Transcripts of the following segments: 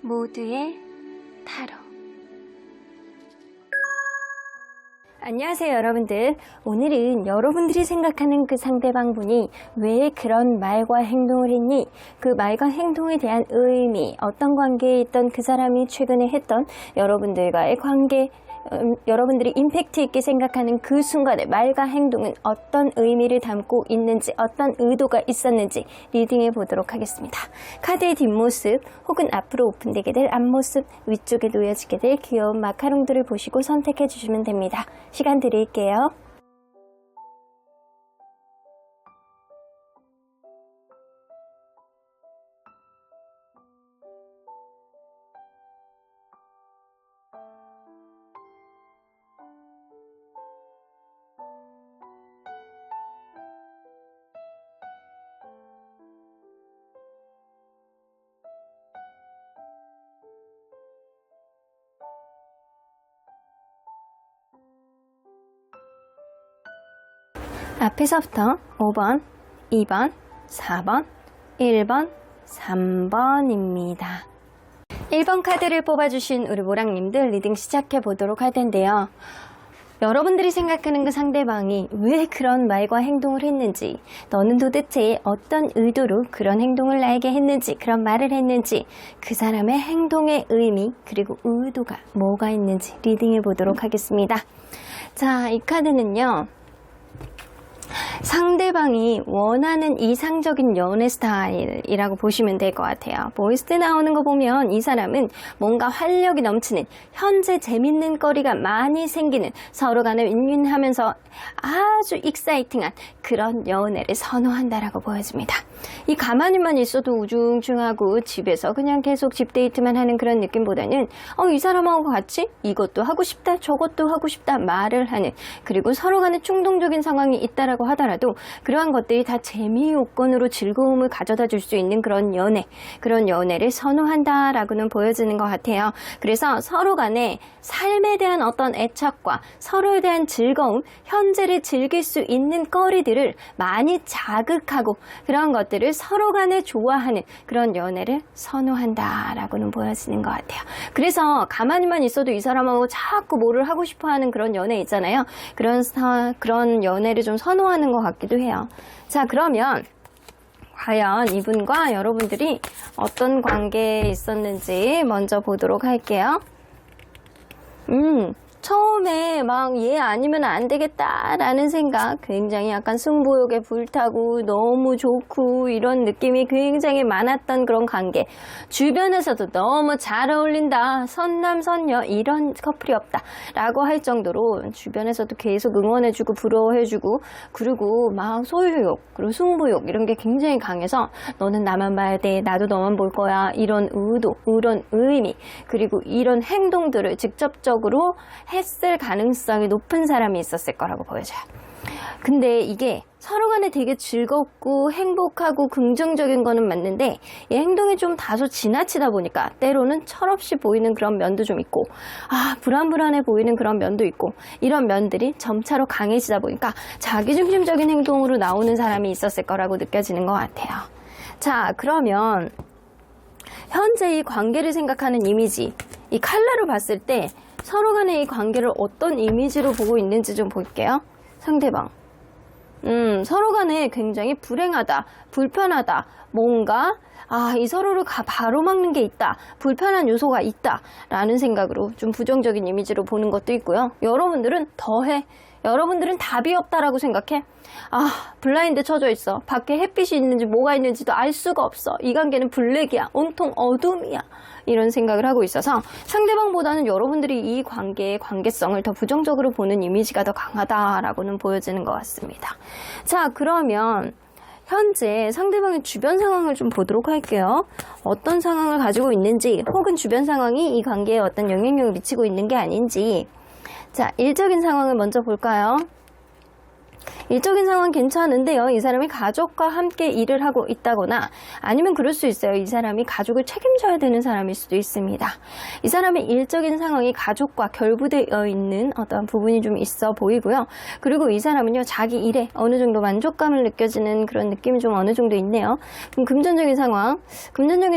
모두의 타로. 안녕하세요 여러분들. 오늘은 여러분들이 생각하는 그 상대방분이 왜 그런 말과 행동을 했니, 그 말과 행동에 대한 의미, 어떤 관계에 있던 그 사람이 최근에 했던 여러분들과의 관계, 여러분들이 임팩트 있게 생각하는 그 순간의 말과 행동은 어떤 의미를 담고 있는지, 어떤 의도가 있었는지 리딩해 보도록 하겠습니다. 카드의 뒷모습 혹은 앞으로 오픈되게 될 앞모습, 위쪽에 놓여지게 될 귀여운 마카롱들을 보시고 선택해 주시면 됩니다. 시간 드릴게요. 앞에서부터 5번, 2번, 4번, 1번, 3번입니다. 1번 카드를 뽑아주신 우리 모랑님들 리딩 시작해 보도록 할 텐데요. 여러분들이 생각하는 그 상대방이 왜 그런 말과 행동을 했는지, 너는 도대체 어떤 의도로 그런 행동을 나에게 했는지, 그런 말을 했는지, 그 사람의 행동의 의미 그리고 의도가 뭐가 있는지 리딩해 보도록 하겠습니다. 자, 이 카드는요, 상대방이 원하는 이상적인 연애 스타일이라고 보시면 될 것 같아요. 보이스트 나오는 거 보면 이 사람은 뭔가 활력이 넘치는, 현재 재밌는 거리가 많이 생기는, 서로 간에 윈윈하면서 아주 익사이팅한 그런 연애를 선호한다라고 보여집니다. 이 가만히만 있어도 우중충하고 집에서 그냥 계속 집 데이트만 하는 그런 느낌보다는 이 사람하고 같이 이것도 하고 싶다 저것도 하고 싶다 말을 하는, 그리고 서로 간에 충동적인 상황이 있다라고 하더라도 그러한 것들이 다 재미 요건으로 즐거움을 가져다 줄 수 있는 그런 연애, 그런 연애를 선호한다라고는 보여지는 것 같아요. 그래서 서로 간에 삶에 대한 어떤 애착과 서로에 대한 즐거움, 현재를 즐길 수 있는 거리들을 많이 자극하고 그런 것들을 서로 간에 좋아하는 그런 연애를 선호한다라고는 보여지는 것 같아요. 그래서 가만히만 있어도 이 사람하고 자꾸 뭐를 하고 싶어하는 그런 연애 있잖아요. 그런 연애를 좀 선호하는 것 같기도 해요. 자, 그러면 과연 이분과 여러분들이 어떤 관계에 있었는지 먼저 보도록 할게요. 처음에 막 얘 아니면 안 되겠다라는 생각, 굉장히 약간 승부욕에 불타고 너무 좋고 이런 느낌이 굉장히 많았던 그런 관계, 주변에서도 너무 잘 어울린다, 선남선녀, 이런 커플이 없다 라고 할 정도로 주변에서도 계속 응원해주고 부러워해주고, 그리고 막 소유욕 그리고 승부욕 이런 게 굉장히 강해서 너는 나만 봐야 돼, 나도 너만 볼 거야, 이런 의도, 이런 의미, 그리고 이런 행동들을 직접적으로 했을 가능성이 높은 사람이 있었을 거라고 보여져요. 근데 이게 서로 간에 되게 즐겁고 행복하고 긍정적인 거는 맞는데, 이 행동이 좀 다소 지나치다 보니까 때로는 철없이 보이는 그런 면도 좀 있고, 불안불안해 보이는 그런 면도 있고, 이런 면들이 점차로 강해지다 보니까 자기중심적인 행동으로 나오는 사람이 있었을 거라고 느껴지는 것 같아요. 자, 그러면 현재 이 관계를 생각하는 이미지, 이 칼라로 봤을 때 서로 간의 이 관계를 어떤 이미지로 보고 있는지 좀 볼게요. 상대방. 서로 간에 굉장히 불행하다, 불편하다, 뭔가 이 서로를 바로 막는 게 있다, 불편한 요소가 있다 라는 생각으로 좀 부정적인 이미지로 보는 것도 있고요. 여러분들은 더해. 여러분들은 답이 없다라고 생각해. 블라인드 쳐져 있어. 밖에 햇빛이 있는지 뭐가 있는지도 알 수가 없어. 이 관계는 블랙이야, 온통 어둠이야, 이런 생각을 하고 있어서 상대방보다는 여러분들이 이 관계의 관계성을 더 부정적으로 보는 이미지가 더 강하다라고는 보여지는 것 같습니다. 자, 그러면 현재 상대방의 주변 상황을 좀 보도록 할게요. 어떤 상황을 가지고 있는지, 혹은 주변 상황이 이 관계에 어떤 영향력을 미치고 있는 게 아닌지. 자, 일적인 상황을 먼저 볼까요? 일적인 상황 괜찮은데요. 이 사람이 가족과 함께 일을 하고 있다거나 아니면 그럴 수 있어요. 이 사람이 가족을 책임져야 되는 사람일 수도 있습니다. 이 사람의 일적인 상황이 가족과 결부되어 있는 어떤 부분이 좀 있어 보이고요. 그리고 이 사람은요, 자기 일에 어느 정도 만족감을 느껴지는 그런 느낌이 좀 어느 정도 있네요. 그럼 금전적인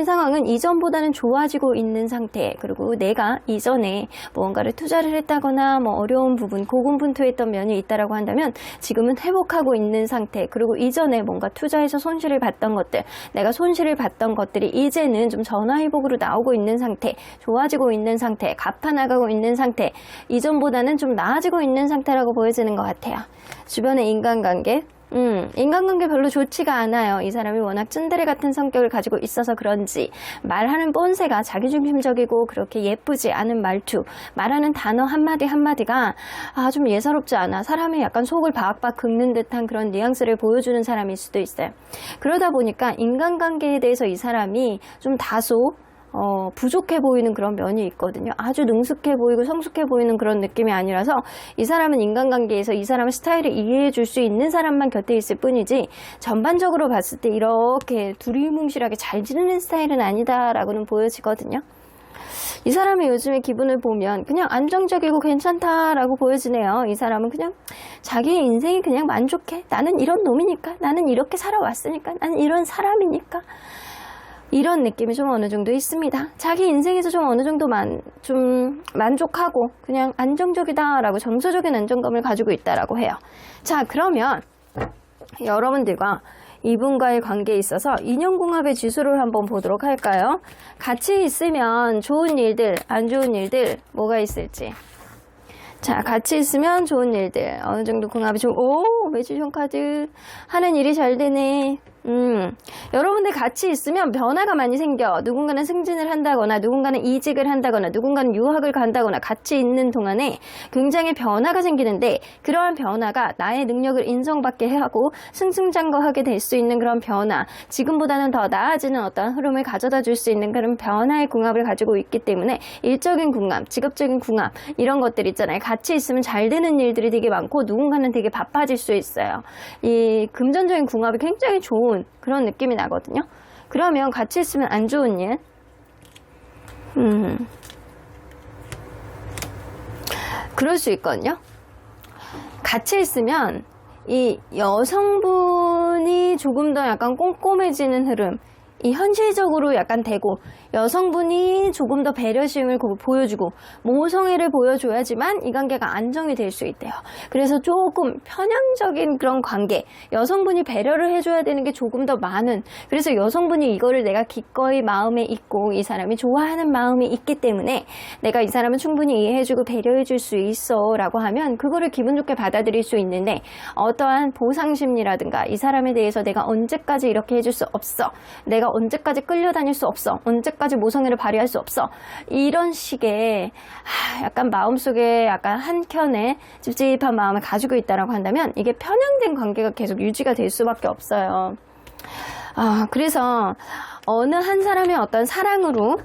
상황은 이전보다는 좋아지고 있는 상태, 그리고 내가 이전에 무언가를 투자를 했다거나 뭐 어려운 부분, 고군분투했던 면이 있다라고 한다면 지금은 회복하고 있는 상태, 그리고 이전에 뭔가 투자해서 손실을 봤던 것들, 내가 손실을 봤던 것들이 이제는 좀 전화위복으로 나오고 있는 상태, 좋아지고 있는 상태, 갚아나가고 있는 상태, 이전보다는 좀 나아지고 있는 상태라고 보여지는 것 같아요. 주변의 인간관계 별로 좋지가 않아요. 이 사람이 워낙 츤데레 같은 성격을 가지고 있어서 그런지 말하는 본새가 자기중심적이고 그렇게 예쁘지 않은 말투, 말하는 단어 한마디 한마디가 좀 예사롭지 않아. 사람의 약간 속을 박박 긁는 듯한 그런 뉘앙스를 보여주는 사람일 수도 있어요. 그러다 보니까 인간관계에 대해서 이 사람이 좀 다소 부족해 보이는 그런 면이 있거든요. 아주 능숙해 보이고 성숙해 보이는 그런 느낌이 아니라서 이 사람은 인간관계에서 이 사람의 스타일을 이해해 줄 수 있는 사람만 곁에 있을 뿐이지 전반적으로 봤을 때 이렇게 두리뭉실하게 잘 지내는 스타일은 아니다라고는 보여지거든요. 이 사람의 요즘의 기분을 보면 그냥 안정적이고 괜찮다라고 보여지네요. 이 사람은 그냥 자기의 인생이 그냥 만족해. 나는 이런 놈이니까. 나는 이렇게 살아왔으니까. 나는 이런 사람이니까. 이런 느낌이 좀 어느 정도 있습니다. 자기 인생에서 좀 어느 정도 좀 만족하고 그냥 안정적이다라고 정서적인 안정감을 가지고 있다라고 해요. 자, 그러면 여러분들과 이분과의 관계에 있어서 인연궁합의 지수를 한번 보도록 할까요? 같이 있으면 좋은 일들, 안 좋은 일들 뭐가 있을지. 자, 같이 있으면 좋은 일들, 어느 정도 궁합이 매지션 카드 하는 일이 잘 되네. 여러분들 같이 있으면 변화가 많이 생겨. 누군가는 승진을 한다거나 누군가는 이직을 한다거나 누군가는 유학을 간다거나 같이 있는 동안에 굉장히 변화가 생기는데 그러한 변화가 나의 능력을 인정받게 하고 승승장구하게 될 수 있는 그런 변화, 지금보다는 더 나아지는 어떤 흐름을 가져다 줄 수 있는 그런 변화의 궁합을 가지고 있기 때문에 일적인 궁합, 직업적인 궁합 이런 것들 있잖아요. 같이 있으면 잘 되는 일들이 되게 많고 누군가는 되게 바빠질 수 있어요. 이 금전적인 궁합이 굉장히 좋은 그런 느낌이 나거든요. 그러면 같이 있으면 안 좋은 일, 그럴 수 있거든요. 같이 있으면 이 여성분이 조금 더 약간 꼼꼼해지는 흐름, 이 현실적으로 약간 되고 여성분이 조금 더 배려심을 보여주고 모성애를 보여줘야지만 이 관계가 안정이 될 수 있대요. 그래서 조금 편향적인 그런 관계, 여성분이 배려를 해줘야 되는 게 조금 더 많은, 그래서 여성분이 이거를 내가 기꺼이 마음에 있고 이 사람이 좋아하는 마음이 있기 때문에 내가 이 사람은 충분히 이해해주고 배려해줄 수 있어 라고 하면 그거를 기분 좋게 받아들일 수 있는데 어떠한 보상심리라든가 이 사람에 대해서 내가 언제까지 이렇게 해줄 수 없어, 내가 언제까지 끌려다닐 수 없어, 언제까지 모성애를 발휘할 수 없어, 이런 식의 약간 마음속에 약간 한켠에 찝찝한 마음을 가지고 있다라고 한다면 이게 편향된 관계가 계속 유지가 될 수밖에 없어요. 그래서 어느 한 사람의 어떤 사랑으로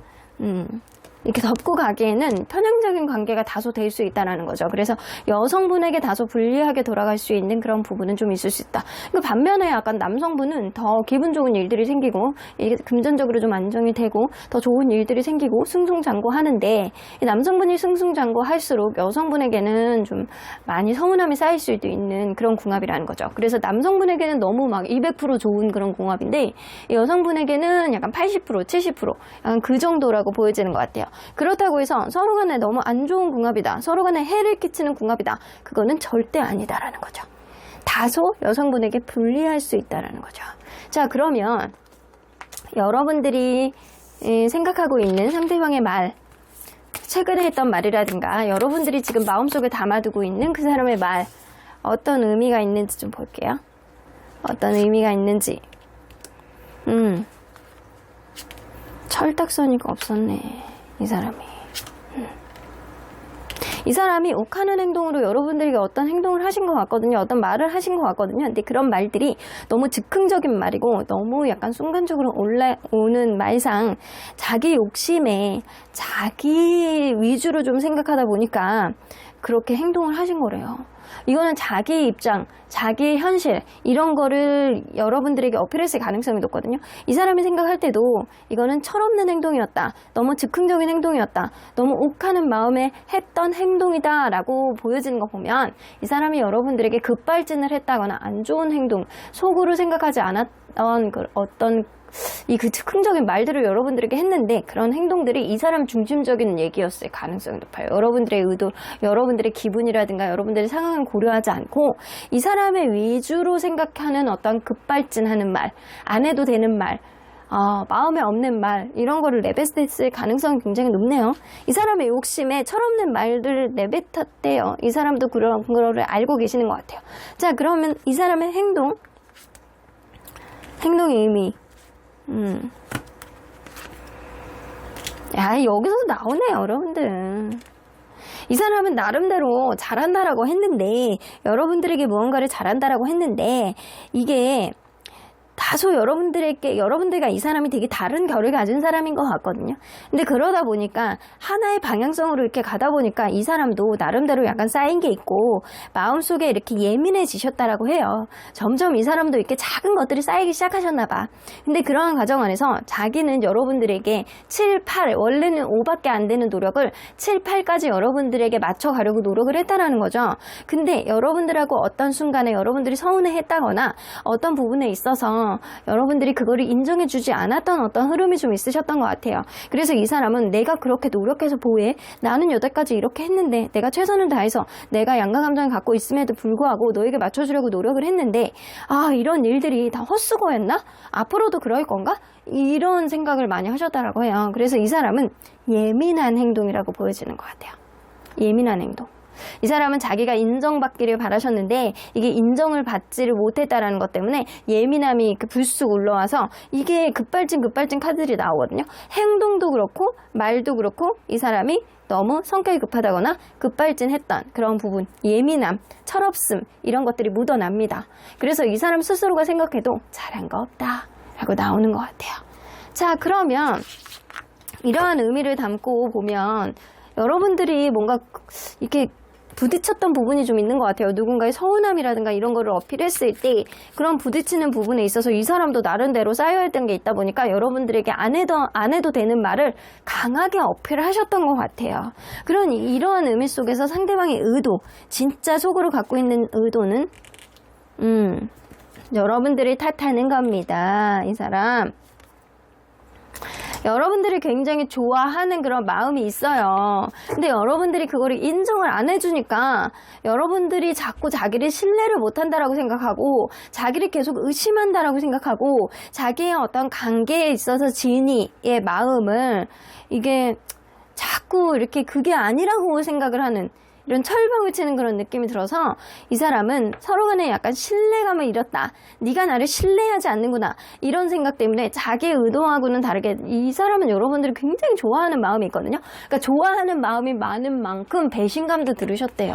이렇게 덮고 가기에는 편향적인 관계가 다소 될 수 있다는 거죠. 그래서 여성분에게 다소 불리하게 돌아갈 수 있는 그런 부분은 좀 있을 수 있다. 반면에 약간 남성분은 더 기분 좋은 일들이 생기고 이게 금전적으로 좀 안정이 되고 더 좋은 일들이 생기고 승승장구하는데 이 남성분이 승승장구할수록 여성분에게는 좀 많이 서운함이 쌓일 수도 있는 그런 궁합이라는 거죠. 그래서 남성분에게는 너무 막 200% 좋은 그런 궁합인데 여성분에게는 약간 80%, 70% 약간 그 정도라고 보여지는 것 같아요. 그렇다고 해서 서로 간에 너무 안 좋은 궁합이다, 서로 간에 해를 끼치는 궁합이다, 그거는 절대 아니다라는 거죠. 다소 여성분에게 불리할 수 있다라는 거죠. 자, 그러면 여러분들이 생각하고 있는 상대방의 말, 최근에 했던 말이라든가 여러분들이 지금 마음속에 담아두고 있는 그 사람의 말, 어떤 의미가 있는지 좀 볼게요. 어떤 의미가 있는지. 철딱서니가 없었네, 이 사람이. 이 사람이 욱하는 행동으로 여러분들에게 어떤 행동을 하신 것 같거든요. 어떤 말을 하신 것 같거든요. 근데 그런 말들이 너무 즉흥적인 말이고 너무 약간 순간적으로 올라오는 말상 자기 욕심에 자기 위주로 좀 생각하다 보니까 그렇게 행동을 하신 거래요. 이거는 자기의 입장, 자기의 현실 이런 거를 여러분들에게 어필했을 가능성이 높거든요. 이 사람이 생각할 때도 이거는 철없는 행동이었다. 너무 즉흥적인 행동이었다. 너무 욱하는 마음에 했던 행동이다 라고 보여지는 거 보면 이 사람이 여러분들에게 급발진을 했다거나 안 좋은 행동, 속으로 생각하지 않았던 그 어떤 그 즉흥적인 말들을 여러분들에게 했는데 그런 행동들이 이 사람 중심적인 얘기였을 가능성이 높아요. 여러분들의 의도, 여러분들의 기분이라든가 여러분들의 상황을 고려하지 않고 이 사람의 위주로 생각하는 어떤 급발진하는 말, 안 해도 되는 말, 마음에 없는 말 이런 거를 내뱉을 가능성이 굉장히 높네요. 이 사람의 욕심에 철없는 말들을 내뱉었대요. 이 사람도 그런 거를 알고 계시는 것 같아요. 자, 그러면 이 사람의 행동의 의미 야, 여기서도 나오네요, 여러분들. 이 사람은 나름대로 잘한다라고 했는데, 여러분들에게 무언가를 잘한다라고 했는데, 이게 다소 여러분들과 이 사람이 되게 다른 결을 가진 사람인 것 같거든요. 근데 그러다 보니까 하나의 방향성으로 이렇게 가다 보니까 이 사람도 나름대로 약간 쌓인 게 있고 마음속에 이렇게 예민해지셨다라고 해요. 점점 이 사람도 이렇게 작은 것들이 쌓이기 시작하셨나 봐. 근데 그러한 과정 안에서 자기는 여러분들에게 7, 8, 원래는 5밖에 안 되는 노력을 7, 8까지 여러분들에게 맞춰가려고 노력을 했다라는 거죠. 근데 여러분들하고 어떤 순간에 여러분들이 서운해 했다거나 어떤 부분에 있어서 여러분들이 그거를 인정해주지 않았던 어떤 흐름이 좀 있으셨던 것 같아요. 그래서 이 사람은 내가 그렇게 노력해서 뭐해? 나는 여태까지 이렇게 했는데 내가 최선을 다해서 내가 양가감정을 갖고 있음에도 불구하고 너에게 맞춰주려고 노력을 했는데 이런 일들이 다 헛수고였나? 앞으로도 그럴 건가? 이런 생각을 많이 하셨다라고 해요. 그래서 이 사람은 예민한 행동이라고 보여지는 것 같아요. 예민한 행동. 이 사람은 자기가 인정받기를 바라셨는데 이게 인정을 받지를 못했다라는 것 때문에 예민함이 불쑥 올라와서 이게 급발진 카드들이 나오거든요. 행동도 그렇고 말도 그렇고 이 사람이 너무 성격이 급하다거나 급발진했던 그런 부분, 예민함, 철없음 이런 것들이 묻어납니다. 그래서 이 사람 스스로가 생각해도 잘한 거 없다 라고 나오는 것 같아요. 자, 그러면 이러한 의미를 담고 보면 여러분들이 뭔가 이렇게 부딪혔던 부분이 좀 있는 것 같아요. 누군가의 서운함이라든가 이런 거를 어필했을 때 그런 부딪히는 부분에 있어서 이 사람도 나름대로 쌓여있던 게 있다 보니까 여러분들에게 안 해도 되는 말을 강하게 어필하셨던 것 같아요. 그런 이러한 의미 속에서 상대방의 의도, 진짜 속으로 갖고 있는 의도는 여러분들을 탓하는 겁니다. 이 사람. 여러분들이 굉장히 좋아하는 그런 마음이 있어요. 근데 여러분들이 그거를 인정을 안 해주니까 여러분들이 자꾸 자기를 신뢰를 못한다라고 생각하고 자기를 계속 의심한다라고 생각하고 자기의 어떤 관계에 있어서 진이의 마음을 이게 자꾸 이렇게 그게 아니라고 생각을 하는 이런 철벽을 치는 그런 느낌이 들어서 이 사람은 서로 간에 약간 신뢰감을 잃었다. 네가 나를 신뢰하지 않는구나. 이런 생각 때문에 자기의 의도하고는 다르게 이 사람은 여러분들이 굉장히 좋아하는 마음이 있거든요. 그러니까 좋아하는 마음이 많은 만큼 배신감도 들으셨대요.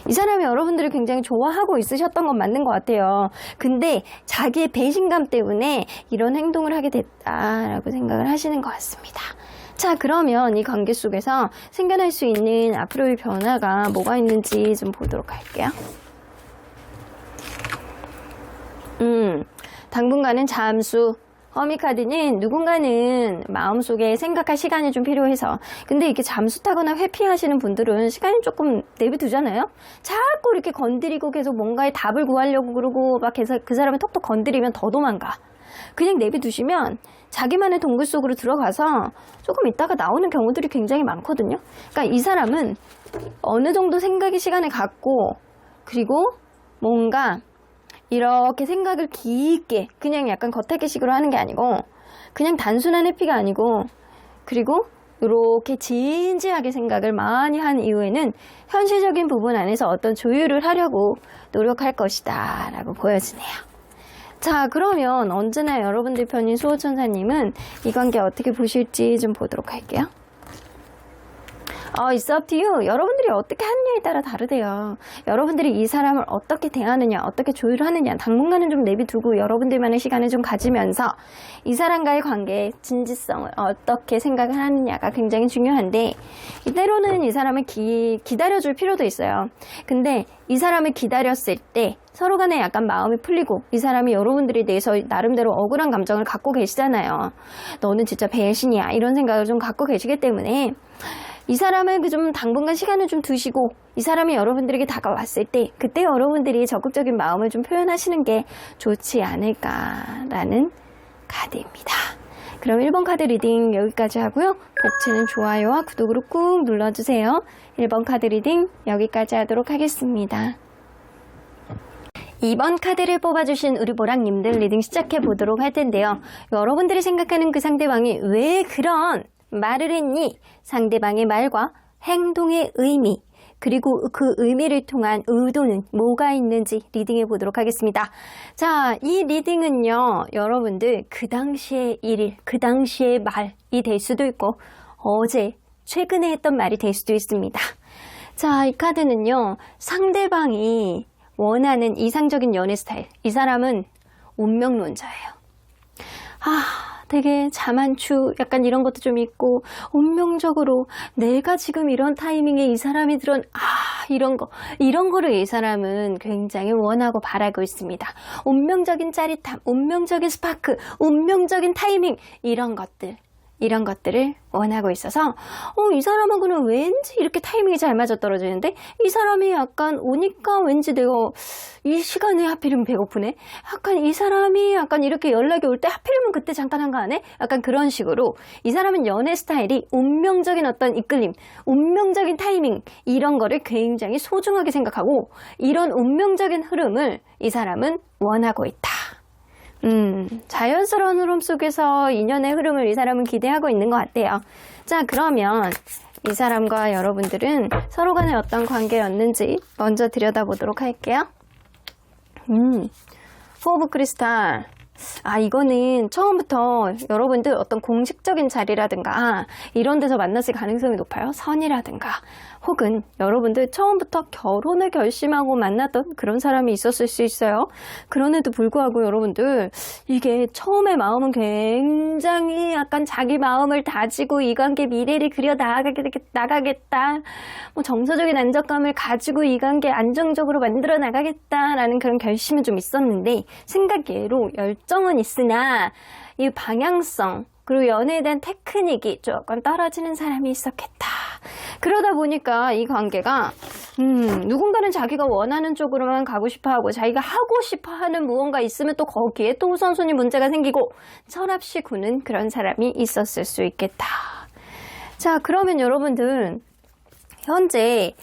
이 사람이 여러분들을 굉장히 좋아하고 있으셨던 건 맞는 것 같아요. 근데 자기의 배신감 때문에 이런 행동을 하게 됐다라고 생각을 하시는 것 같습니다. 자, 그러면 이 관계 속에서 생겨날 수 있는 앞으로의 변화가 뭐가 있는지 좀 보도록 할게요. 당분간은 잠수. 허미카드는 누군가는 마음속에 생각할 시간이 좀 필요해서 근데 이렇게 잠수 타거나 회피하시는 분들은 시간이 조금 내비두잖아요. 자꾸 이렇게 건드리고 계속 뭔가의 답을 구하려고 그러고 막 계속 그 사람을 톡톡 건드리면 더 도망가. 그냥 내비두시면 자기만의 동굴 속으로 들어가서 조금 있다가 나오는 경우들이 굉장히 많거든요. 그러니까 이 사람은 어느 정도 생각의 시간을 갖고 그리고 뭔가 이렇게 생각을 깊게 그냥 약간 겉핥기식으로 하는 게 아니고 그냥 단순한 회피가 아니고 그리고 이렇게 진지하게 생각을 많이 한 이후에는 현실적인 부분 안에서 어떤 조율을 하려고 노력할 것이다 라고 보여지네요. 자, 그러면 언제나 여러분들 편인 수호천사님은 이 관계 어떻게 보실지 좀 보도록 할게요. It's up to you. 여러분들이 어떻게 하느냐에 따라 다르대요. 여러분들이 이 사람을 어떻게 대하느냐, 어떻게 조율하느냐, 당분간은 좀 내비두고 여러분들만의 시간을 좀 가지면서 이 사람과의 관계의 진지성을 어떻게 생각을 하느냐가 굉장히 중요한데, 때로는 이 사람을 기다려줄 필요도 있어요. 근데 이 사람을 기다렸을 때 서로 간에 약간 마음이 풀리고 이 사람이 여러분들에 대해서 나름대로 억울한 감정을 갖고 계시잖아요. 너는 진짜 배신이야, 이런 생각을 좀 갖고 계시기 때문에 이 사람을 좀 당분간 시간을 좀 두시고 이 사람이 여러분들에게 다가왔을 때 그때 여러분들이 적극적인 마음을 좀 표현하시는 게 좋지 않을까라는 카드입니다. 그럼 1번 카드 리딩 여기까지 하고요. 복치는 좋아요와 구독으로 꾹 눌러주세요. 1번 카드 리딩 여기까지 하도록 하겠습니다. 2번 카드를 뽑아주신 우리 보랑님들 리딩 시작해 보도록 할 텐데요. 여러분들이 생각하는 그 상대방이 왜 그런 말을 했니? 상대방의 말과 행동의 의미, 그리고 그 의미를 통한 의도는 뭐가 있는지 리딩해 보도록 하겠습니다. 자, 이 리딩은요, 여러분들 그 당시의 일, 그 당시의 말이 될 수도 있고 어제, 최근에 했던 말이 될 수도 있습니다. 자, 이 카드는요, 상대방이 원하는 이상적인 연애 스타일, 이 사람은 운명론자예요. 되게 자만추 약간 이런 것도 좀 있고, 운명적으로 내가 지금 이런 타이밍에 이 사람이 들은 이런 거를 이 사람은 굉장히 원하고 바라고 있습니다. 운명적인 짜릿함, 운명적인 스파크, 운명적인 타이밍, 이런 것들을 원하고 있어서 이 사람하고는 왠지 이렇게 타이밍이 잘 맞아떨어지는데 이 사람이 약간 오니까 왠지 내가 이 시간에 하필이면 배고프네, 약간 이 사람이 약간 이렇게 연락이 올 때 하필이면 그때 잠깐 한가하네, 약간 그런 식으로 이 사람은 연애 스타일이 운명적인 어떤 이끌림, 운명적인 타이밍, 이런 거를 굉장히 소중하게 생각하고 이런 운명적인 흐름을 이 사람은 원하고 있다. 자연스러운 흐름 속에서 인연의 흐름을 이 사람은 기대하고 있는 것 같아요. 자, 그러면 이 사람과 여러분들은 서로 간에 어떤 관계였는지 먼저 들여다보도록 할게요. 포 오브 크리스탈. 이거는 처음부터 여러분들 어떤 공식적인 자리라든가 이런 데서 만났을 가능성이 높아요. 선이라든가 혹은 여러분들 처음부터 결혼을 결심하고 만났던 그런 사람이 있었을 수 있어요. 그런에도 불구하고 여러분들 이게 처음에 마음은 굉장히 약간 자기 마음을 다지고 이 관계 미래를 그려 나가겠다, 뭐 정서적인 안정감을 가지고 이 관계 안정적으로 만들어 나가겠다라는 그런 결심은 좀 있었는데 생각외로 열정은 있으나 이 방향성 그리고 연애에 대한 테크닉이 조금 떨어지는 사람이 있었겠다. 그러다 보니까 이 관계가 누군가는 자기가 원하는 쪽으로만 가고 싶어하고 자기가 하고 싶어하는 무언가 있으면 또 거기에 또 우선순위 문제가 생기고 철없이 구는 그런 사람이 있었을 수 있겠다. 자, 그러면 여러분들 현재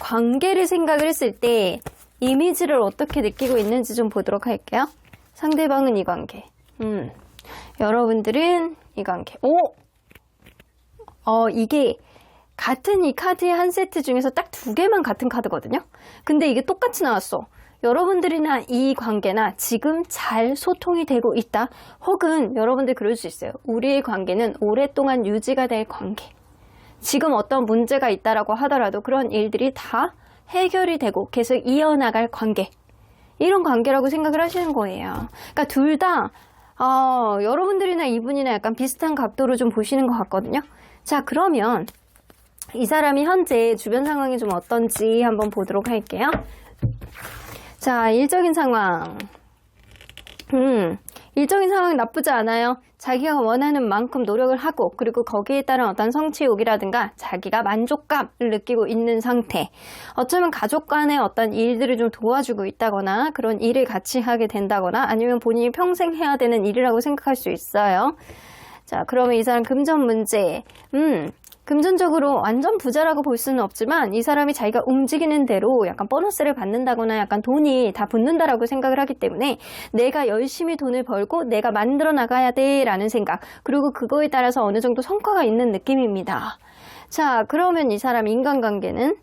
관계를 생각을 했을 때 이미지를 어떻게 느끼고 있는지 좀 보도록 할게요. 상대방은 이 관계, 여러분들은 이 관계. 이게 같은 이 카드의 한 세트 중에서 딱 2개만 같은 카드거든요. 근데 이게 똑같이 나왔어. 여러분들이나 이 관계나 지금 잘 소통이 되고 있다. 혹은 여러분들 그럴 수 있어요. 우리의 관계는 오랫동안 유지가 될 관계. 지금 어떤 문제가 있다라고 하더라도 그런 일들이 다 해결이 되고 계속 이어나갈 관계. 이런 관계라고 생각을 하시는 거예요. 그러니까 둘 다 여러분들이나 이분이나 약간 비슷한 각도로 좀 보시는 것 같거든요. 자, 그러면 이 사람이 현재 주변 상황이 좀 어떤지 한번 보도록 할게요. 자, 일적인 상황. 일적인 상황이 나쁘지 않아요. 자기가 원하는 만큼 노력을 하고 그리고 거기에 따른 어떤 성취욕이라든가 자기가 만족감을 느끼고 있는 상태. 어쩌면 가족 간의 어떤 일들을 좀 도와주고 있다거나 그런 일을 같이 하게 된다거나 아니면 본인이 평생 해야 되는 일이라고 생각할 수 있어요. 자, 그러면 이 사람 금전 문제. 금전적으로 완전 부자라고 볼 수는 없지만 이 사람이 자기가 움직이는 대로 약간 보너스를 받는다거나 약간 돈이 다 붙는다라고 생각을 하기 때문에 내가 열심히 돈을 벌고 내가 만들어 나가야 돼 라는 생각, 그리고 그거에 따라서 어느 정도 성과가 있는 느낌입니다. 자, 그러면 이 사람 인간관계는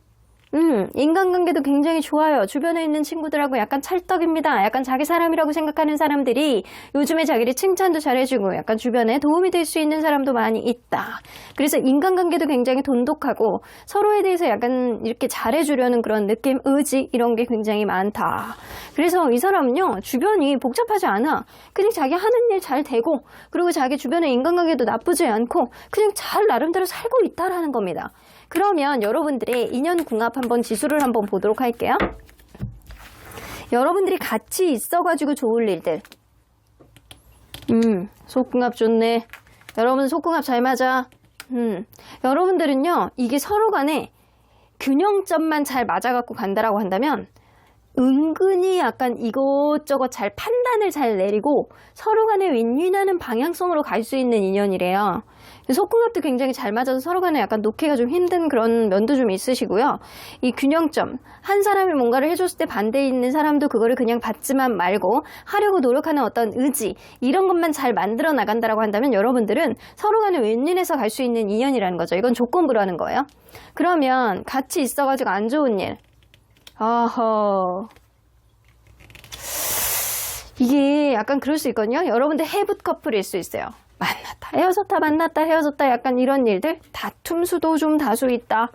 인간관계도 굉장히 좋아요. 주변에 있는 친구들하고 약간 찰떡입니다. 약간 자기 사람이라고 생각하는 사람들이 요즘에 자기를 칭찬도 잘해주고 약간 주변에 도움이 될 수 있는 사람도 많이 있다. 그래서 인간관계도 굉장히 돈독하고 서로에 대해서 약간 이렇게 잘해주려는 그런 느낌, 의지 이런 게 굉장히 많다. 그래서 이 사람은요, 주변이 복잡하지 않아. 그냥 자기 하는 일 잘 되고 그리고 자기 주변의 인간관계도 나쁘지 않고 그냥 잘 나름대로 살고 있다라는 겁니다. 그러면 여러분들의 인연궁합 한번 지수를 한번 보도록 할게요. 여러분들이 같이 있어가지고 좋을 일들. 속궁합 좋네. 여러분 속궁합 잘 맞아. 여러분들은요, 이게 서로 간에 균형점만 잘 맞아갖고 간다라고 한다면 은근히 약간 이것저것 잘 판단을 잘 내리고 서로 간에 윈윈하는 방향성으로 갈 수 있는 인연이래요. 속궁합도 굉장히 잘 맞아서 서로 간에 약간 놓기가 좀 힘든 그런 면도 좀 있으시고요. 이 균형점, 한 사람이 뭔가를 해줬을 때 반대에 있는 사람도 그거를 그냥 받지만 말고 하려고 노력하는 어떤 의지, 이런 것만 잘 만들어 나간다라고 한다면 여러분들은 서로 간에 윈윈해서 갈 수 있는 인연이라는 거죠. 이건 조건부라는 거예요. 그러면 같이 있어가지고 안 좋은 일. 어허. 이게 약간 그럴 수 있거든요. 여러분들 해붓 커플일 수 있어요. 만났다 헤어졌다 만났다 헤어졌다 약간 이런 일들, 다툼 수도 좀 다수 있다.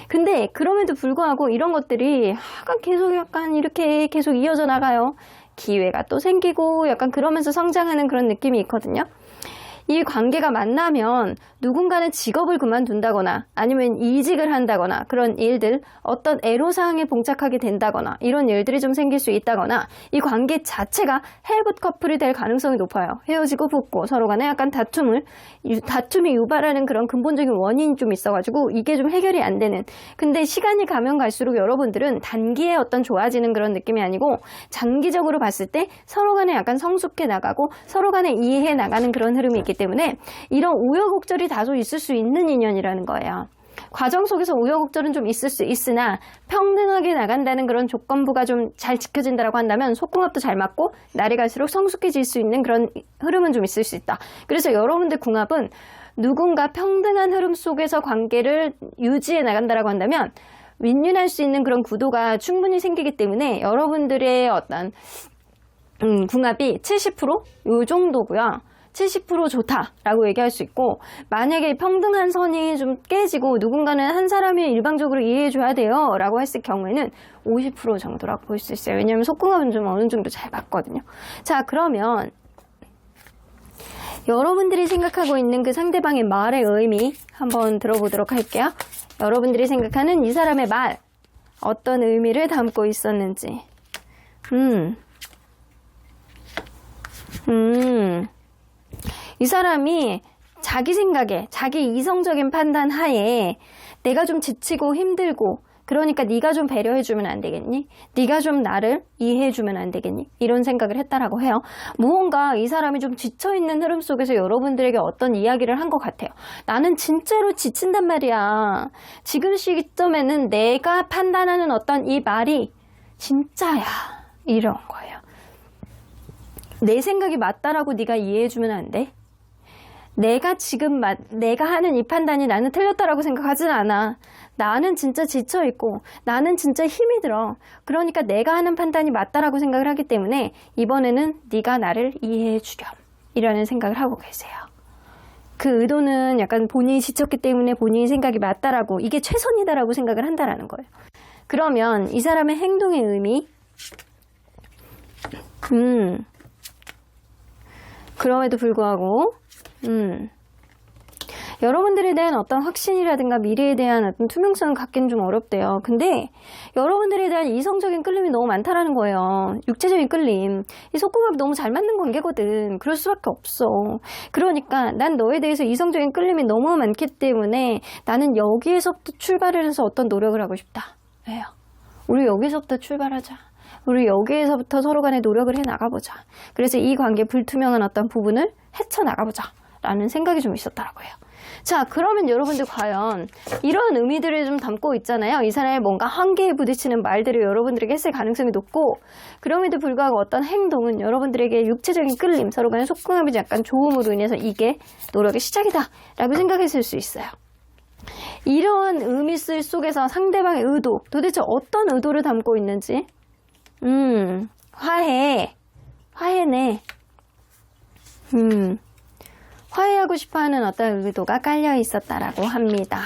근데 그럼에도 불구하고 이런 것들이 약간 이렇게 계속 이어져 나가요. 기회가 또 생기고 약간 그러면서 성장하는 그런 느낌이 있거든요. 이 관계가 만나면 누군가는 직업을 그만둔다거나 아니면 이직을 한다거나 그런 일들, 어떤 애로사항에 봉착하게 된다거나 이런 일들이 좀 생길 수 있다거나 이 관계 자체가 해붓 커플이 될 가능성이 높아요. 헤어지고 붙고 서로 간에 약간 다툼이 유발하는 그런 근본적인 원인이 좀 있어가지고 이게 좀 해결이 안 되는. 근데 시간이 가면 갈수록 여러분들은 단기에 어떤 좋아지는 그런 느낌이 아니고 장기적으로 봤을 때 서로 간에 약간 성숙해 나가고 서로 간에 이해해 나가는 그런 흐름이 있기 때문에 이런 우여곡절이 다소 있을 수 있는 인연이라는 거예요. 과정 속에서 우여곡절은 좀 있을 수 있으나 평등하게 나간다는 그런 조건부가 좀 잘 지켜진다고 한다면 속궁합도 잘 맞고 날이 갈수록 성숙해질 수 있는 그런 흐름은 좀 있을 수 있다. 그래서 여러분들 궁합은 누군가 평등한 흐름 속에서 관계를 유지해 나간다고 한다면 윈윈할 수 있는 그런 구도가 충분히 생기기 때문에 여러분들의 어떤 궁합이 70% 요 정도고요. 70% 좋다라고 얘기할 수 있고, 만약에 평등한 선이 좀 깨지고 누군가는 한 사람이 일방적으로 이해해줘야 돼요 라고 했을 경우에는 50% 정도라고 볼 수 있어요. 왜냐하면 속궁합은 좀 어느 정도 잘 맞거든요. 자, 그러면 여러분들이 생각하고 있는 그 상대방의 말의 의미 한번 들어보도록 할게요. 여러분들이 생각하는 이 사람의 말, 어떤 의미를 담고 있었는지. 이 사람이 자기 생각에, 자기 이성적인 판단 하에 내가 좀 지치고 힘들고 그러니까 네가 좀 배려해주면 안 되겠니? 네가 좀 나를 이해해주면 안 되겠니? 이런 생각을 했다라고 해요. 무언가 이 사람이 좀 지쳐있는 흐름 속에서 여러분들에게 어떤 이야기를 한 것 같아요. 나는 진짜로 지친단 말이야. 지금 시점에는 내가 판단하는 어떤 이 말이 진짜야. 이런 거예요. 내 생각이 맞다라고 네가 이해해주면 안 돼? 내가 하는 이 판단이 나는 틀렸다라고 생각하진 않아. 나는 진짜 지쳐있고 나는 진짜 힘이 들어. 그러니까 내가 하는 판단이 맞다라고 생각을 하기 때문에 이번에는 네가 나를 이해해주렴 이라는 생각을 하고 계세요. 그 의도는 약간 본인이 지쳤기 때문에 본인이 생각이 맞다라고, 이게 최선이다라고 생각을 한다라는 거예요. 그러면 이 사람의 행동의 의미, 그럼에도 불구하고 여러분들에 대한 어떤 확신이라든가 미래에 대한 어떤 투명성을 갖기는 좀 어렵대요. 근데 여러분들에 대한 이성적인 끌림이 너무 많다라는 거예요. 육체적인 끌림. 이 속궁합이 너무 잘 맞는 관계거든. 그럴 수밖에 없어. 그러니까 난 너에 대해서 이성적인 끌림이 너무 많기 때문에 나는 여기에서부터 출발을 해서 어떤 노력을 하고 싶다. 왜요? 우리 여기서부터 출발하자. 우리 여기에서부터 서로 간에 노력을 해 나가보자. 그래서 이 관계 불투명한 어떤 부분을 헤쳐나가보자 라는 생각이 좀 있었다라고 해요. 자, 그러면 여러분들 과연 이런 의미들을 좀 담고 있잖아요. 이 사람의 뭔가 한계에 부딪히는 말들을 여러분들에게 했을 가능성이 높고, 그럼에도 불구하고 어떤 행동은 여러분들에게 육체적인 끌림, 서로 간의 속궁합이 약간 좋음으로 인해서 이게 노력의 시작이다 라고 생각했을 수 있어요. 이런 의미쓸 속에서 상대방의 의도, 도대체 어떤 의도를 담고 있는지, 화해네. 화해하고 싶어하는 어떤 의도가 깔려 있었다라고 합니다.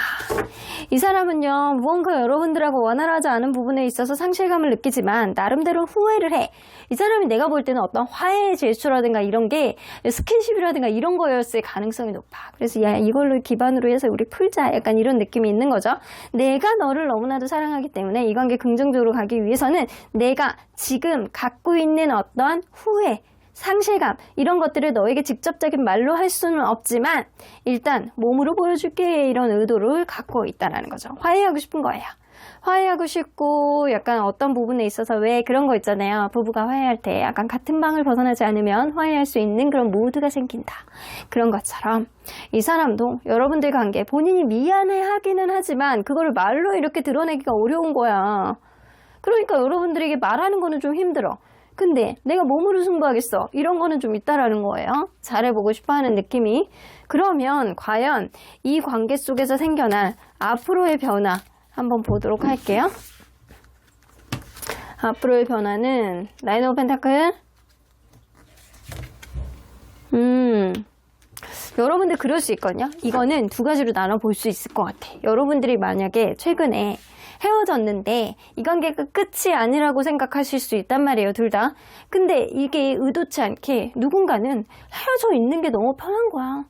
이 사람은요, 무언가 여러분들하고 원활하지 않은 부분에 있어서 상실감을 느끼지만 나름대로 후회를 해. 이 사람이 내가 볼 때는 어떤 화해의 제스처라든가 이런 게 스킨십이라든가 이런 거였을 가능성이 높아. 그래서 야, 이걸로 기반으로 해서 우리 풀자. 약간 이런 느낌이 있는 거죠. 내가 너를 너무나도 사랑하기 때문에 이 관계 긍정적으로 가기 위해서는 내가 지금 갖고 있는 어떤 후회, 상실감 이런 것들을 너에게 직접적인 말로 할 수는 없지만 일단 몸으로 보여줄게 이런 의도를 갖고 있다는 거죠. 화해하고 싶은 거예요. 화해하고 싶고 약간 어떤 부분에 있어서 왜 그런 거 있잖아요. 부부가 화해할 때 약간 같은 방을 벗어나지 않으면 화해할 수 있는 그런 모드가 생긴다. 그런 것처럼 이 사람도 여러분들 관계 본인이 미안해하기는 하지만 그거를 말로 이렇게 드러내기가 어려운 거야. 그러니까 여러분들에게 말하는 거는 좀 힘들어. 근데 내가 몸으로 승부하겠어. 이런 거는 좀 있다라는 거예요. 잘해보고 싶어하는 느낌이. 그러면 과연 이 관계 속에서 생겨날 앞으로의 변화 한번 보도록 할게요. 앞으로의 변화는 나인 오브 펜타클. 여러분들 그럴 수 있거든요. 이거는 두 가지로 나눠볼 수 있을 것 같아. 여러분들이 만약에 최근에 헤어졌는데 이 관계가 끝이 아니라고 생각하실 수 있단 말이에요. 둘 다. 근데 이게 의도치 않게 누군가는 헤어져 있는 게 너무 편한 거야.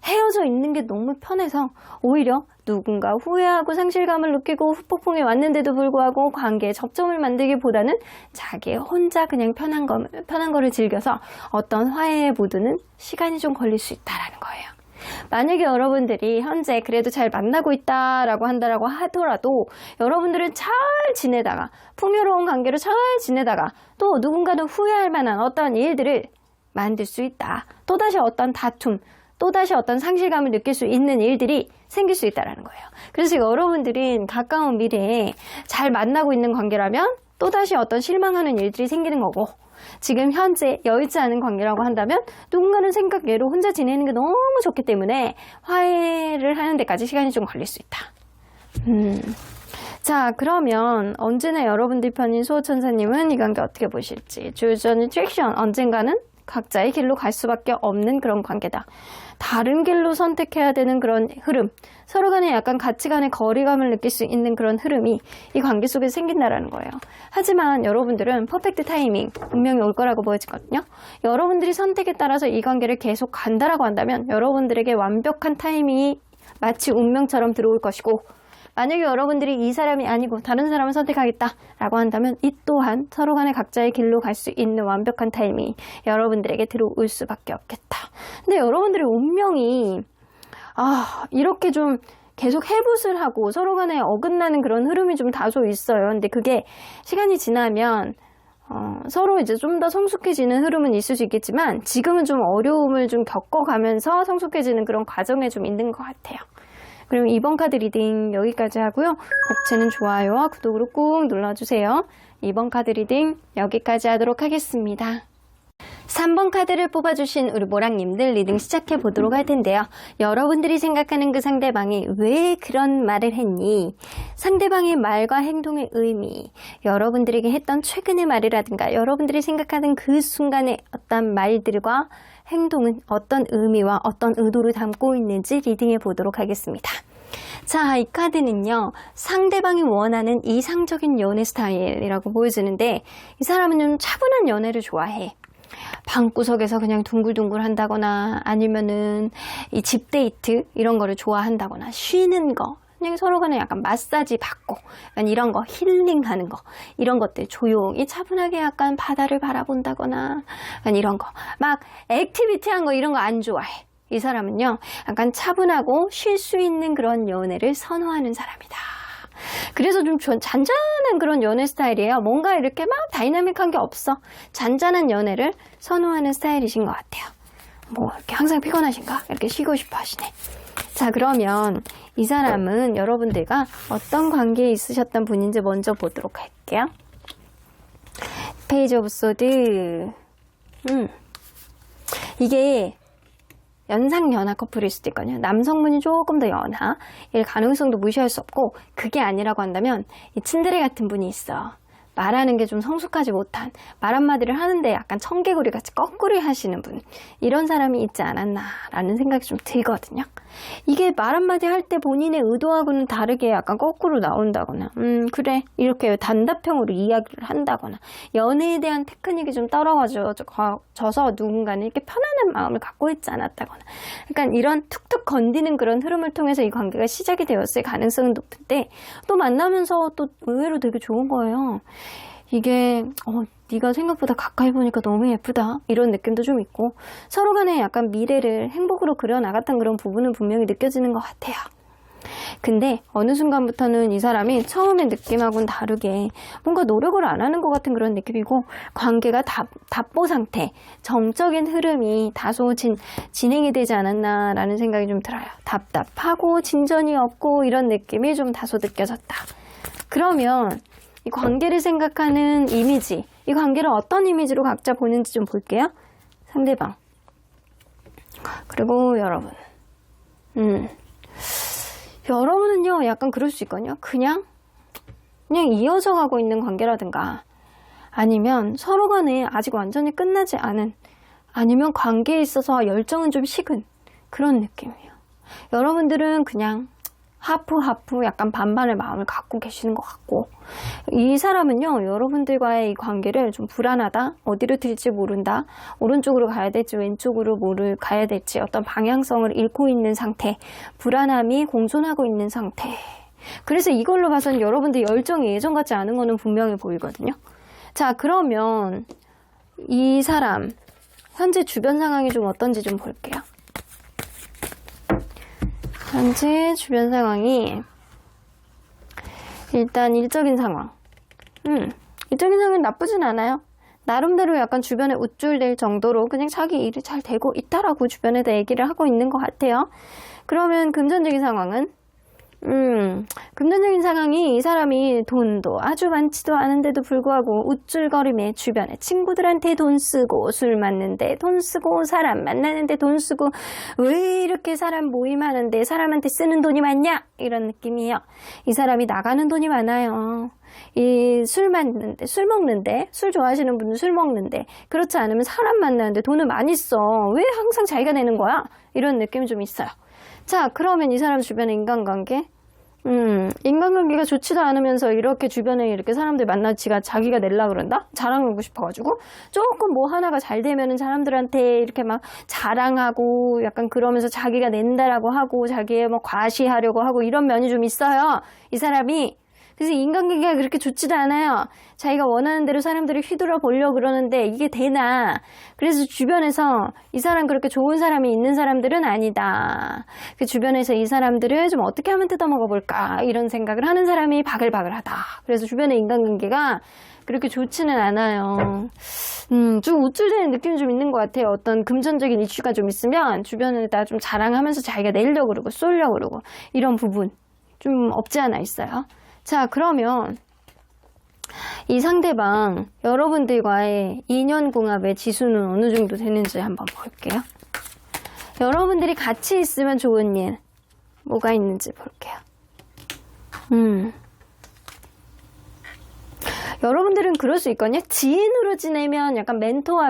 헤어져 있는 게 너무 편해서 오히려 누군가 후회하고 상실감을 느끼고 후폭풍이 왔는데도 불구하고 관계에 접점을 만들기보다는 자기 혼자 그냥 편한 거를 즐겨서 어떤 화해의 모드는 시간이 좀 걸릴 수 있다라는 거예요. 만약에 여러분들이 현재 그래도 잘 만나고 있다라고 한다라고 하더라도 여러분들은 잘 지내다가 풍요로운 관계로 잘 지내다가 또 누군가는 후회할 만한 어떤 일들을 만들 수 있다. 또다시 어떤 다툼, 또다시 어떤 상실감을 느낄 수 있는 일들이 생길 수 있다는 거예요. 그래서 여러분들은 가까운 미래에 잘 만나고 있는 관계라면 또다시 어떤 실망하는 일들이 생기는 거고 지금 현재 여의치 않은 관계라고 한다면 누군가는 생각외로 혼자 지내는 게 너무 좋기 때문에 화해를 하는 데까지 시간이 좀 걸릴 수 있다. 자, 그러면 언제나 여러분들 편인 수호천사님은 이 관계 어떻게 보실지. 주전 트랙션 언젠가는 각자의 길로 갈 수밖에 없는 그런 관계다. 다른 길로 선택해야 되는 그런 흐름, 서로 간에 약간 가치관의 거리감을 느낄 수 있는 그런 흐름이 이 관계 속에 생긴다라는 거예요. 하지만 여러분들은 퍼펙트 타이밍, 운명이 올 거라고 보여지거든요. 여러분들이 선택에 따라서 이 관계를 계속 간다라고 한다면 여러분들에게 완벽한 타이밍이 마치 운명처럼 들어올 것이고 만약에 여러분들이 이 사람이 아니고 다른 사람을 선택하겠다라고 한다면 이 또한 서로 간에 각자의 길로 갈 수 있는 완벽한 타이밍이 여러분들에게 들어올 수밖에 없겠다. 근데 여러분들의 운명이 이렇게 좀 계속 해붓을 하고 서로 간에 어긋나는 그런 흐름이 좀 다소 있어요. 근데 그게 시간이 지나면 서로 이제 좀 더 성숙해지는 흐름은 있을 수 있겠지만 지금은 좀 어려움을 좀 겪어가면서 성숙해지는 그런 과정에 좀 있는 것 같아요. 그럼 이번 카드 리딩 여기까지 하고요. 복채는 좋아요와 구독으로 꾹 눌러주세요. 이번 카드 리딩 여기까지 하도록 하겠습니다. 3번 카드를 뽑아주신 우리 모랑님들 리딩 시작해 보도록 할 텐데요. 여러분들이 생각하는 그 상대방이 왜 그런 말을 했니? 상대방의 말과 행동의 의미, 여러분들에게 했던 최근의 말이라든가 여러분들이 생각하는 그 순간의 어떤 말들과 행동은 어떤 의미와 어떤 의도를 담고 있는지 리딩해 보도록 하겠습니다. 자, 이 카드는요, 상대방이 원하는 이상적인 연애 스타일이라고 보여지는데 이 사람은 좀 차분한 연애를 좋아해. 방구석에서 그냥 둥글둥글 한다거나 아니면은 이 집 데이트 이런 거를 좋아한다거나 쉬는 거 그냥 서로 간에 약간 마사지 받고 약간 이런 거 힐링하는 거 이런 것들 조용히 차분하게 약간 바다를 바라본다거나 약간 이런 거 막 액티비티한 거 이런 거 안 좋아해. 이 사람은요 약간 차분하고 쉴 수 있는 그런 연애를 선호하는 사람이다. 그래서 좀 잔잔한 그런 연애 스타일이에요. 뭔가 이렇게 막 다이나믹한 게 없어. 잔잔한 연애를 선호하는 스타일이신 것 같아요. 뭐 이렇게 항상 피곤하신가? 이렇게 쉬고 싶어 하시네. 자, 그러면 이 사람은 여러분들과 어떤 관계에 있으셨던 분인지 먼저 보도록 할게요. 페이지 오브 소드. 이게 연상연하 커플일 수도 있거든요. 남성분이 조금 더 연하일 가능성도 무시할 수 없고, 그게 아니라고 한다면 이 츤데레 같은 분이 있어. 말하는 게 좀 성숙하지 못한, 말 한마디를 하는데 약간 청개구리 같이 거꾸리 하시는 분, 이런 사람이 있지 않았나라는 생각이 좀 들거든요. 이게 말 한마디 할 때 본인의 의도하고는 다르게 약간 거꾸로 나온다거나, 그래, 이렇게 단답형으로 이야기를 한다거나, 연애에 대한 테크닉이 좀 떨어져서 누군가는 이렇게 편안한 마음을 갖고 있지 않았다거나, 그러니까 이런 툭툭 건드는 그런 흐름을 통해서 이 관계가 시작이 되었을 가능성은 높은데, 또 만나면서 또 의외로 되게 좋은 거예요. 이게 네가 생각보다 가까이 보니까 너무 예쁘다, 이런 느낌도 좀 있고, 서로 간에 약간 미래를 행복으로 그려나갔던 그런 부분은 분명히 느껴지는 것 같아요. 근데 어느 순간부터는 이 사람이 처음의 느낌하고는 다르게 뭔가 노력을 안 하는 것 같은 그런 느낌이고, 관계가 답보 상태, 정적인 흐름이 다소 진행이 되지 않았나라는 생각이 좀 들어요. 답답하고 진전이 없고 이런 느낌이 좀 다소 느껴졌다. 그러면 이 관계를 생각하는 이미지, 이 관계를 어떤 이미지로 각자 보는지 좀 볼게요. 상대방, 그리고 여러분. 여러분은요, 약간 그럴 수 있거든요. 그냥 이어져 가고 있는 관계라든가, 아니면 서로 간에 아직 완전히 끝나지 않은, 아니면 관계에 있어서 열정은 좀 식은 그런 느낌이에요. 여러분들은 그냥 하프 약간 반반의 마음을 갖고 계시는 것 같고, 이 사람은요, 여러분들과의 이 관계를 좀 불안하다, 어디로 튈지 모른다, 오른쪽으로 가야 될지 왼쪽으로 가야 될지 어떤 방향성을 잃고 있는 상태, 불안함이 공존하고 있는 상태. 그래서 이걸로 봐서는 여러분들 열정이 예전 같지 않은 거는 분명히 보이거든요. 자, 그러면 이 사람 현재 주변 상황이 좀 어떤지 좀 볼게요. 현재 주변 상황이, 일단 일적인 상황. 일적인 상황은 나쁘진 않아요. 나름대로 약간 주변에 우쭐댈 정도로 그냥 자기 일이 잘 되고 있다라고 주변에다 얘기를 하고 있는 것 같아요. 그러면 금전적인 상황은, 금전적인 상황이, 이 사람이 돈도 아주 많지도 않은데도 불구하고 우쭐거림에 주변에 친구들한테 돈 쓰고, 술 맞는데 돈 쓰고, 사람 만나는데 돈 쓰고, 왜 이렇게 사람 모임하는데 사람한테 쓰는 돈이 많냐, 이런 느낌이에요. 이 사람이 나가는 돈이 많아요. 이 술 먹는데, 술 좋아하시는 분은 술 먹는데, 그렇지 않으면 사람 만나는데 돈을 많이 써. 왜 항상 자기가 내는 거야? 이런 느낌이 좀 있어요. 자, 그러면 이 사람 주변의 인간관계가 좋지도 않으면서 이렇게 주변에 이렇게 사람들 만나 자기가 내려고 그런다? 자랑하고 싶어가지고, 조금 뭐 하나가 잘 되면은 사람들한테 이렇게 막 자랑하고, 약간 그러면서 자기가 낸다라고 하고, 자기의 뭐 과시하려고 하고, 이런 면이 좀 있어요, 이 사람이. 그래서 인간관계가 그렇게 좋지도 않아요. 자기가 원하는 대로 사람들을 휘둘러 보려고 그러는데 이게 되나. 그래서 주변에서 이 사람 그렇게 좋은 사람이 있는 사람들은 아니다. 그 주변에서 이 사람들을 좀 어떻게 하면 뜯어먹어 볼까, 이런 생각을 하는 사람이 바글바글하다. 그래서 주변의 인간관계가 그렇게 좋지는 않아요. 좀 우쭐대는 느낌이 좀 있는 것 같아요. 어떤 금전적인 이슈가 좀 있으면 주변에다 좀 자랑하면서 자기가 내려고 그러고 쏠려고 그러고, 이런 부분 좀 없지 않아 있어요. 자, 그러면 이 상대방, 여러분들과의 인연궁합의 지수는 어느 정도 되는지 한번 볼게요. 여러분들이 같이 있으면 좋은 일 뭐가 있는지 볼게요. 여러분들은 그럴 수 있거든요. 지인으로 지내면 약간 멘토와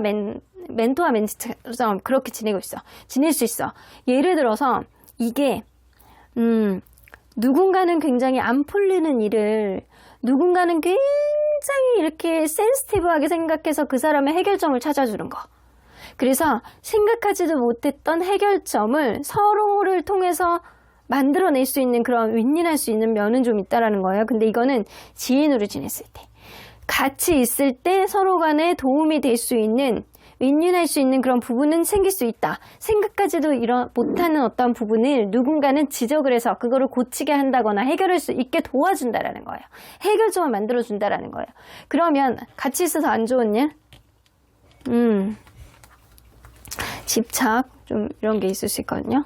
멘티처럼 그렇게 지낼 수 있어. 예를 들어서 이게 누군가는 굉장히 안 풀리는 일을 누군가는 굉장히 이렇게 센시티브하게 생각해서 그 사람의 해결점을 찾아주는 거. 그래서 생각하지도 못했던 해결점을 서로를 통해서 만들어낼 수 있는, 그런 윈윈할 수 있는 면은 좀 있다라는 거예요. 근데 이거는 지인으로 지냈을 때, 같이 있을 때 서로 간에 도움이 될 수 있는, 윈윈할 수 있는 그런 부분은 생길 수 있다. 생각하지도 못하는 어떤 부분을 누군가는 지적을 해서 그거를 고치게 한다거나 해결할 수 있게 도와준다라는 거예요. 해결점을 만들어준다라는 거예요. 그러면 같이 있어서 안 좋은 일? 집착, 좀 이런 게 있을 수 있거든요.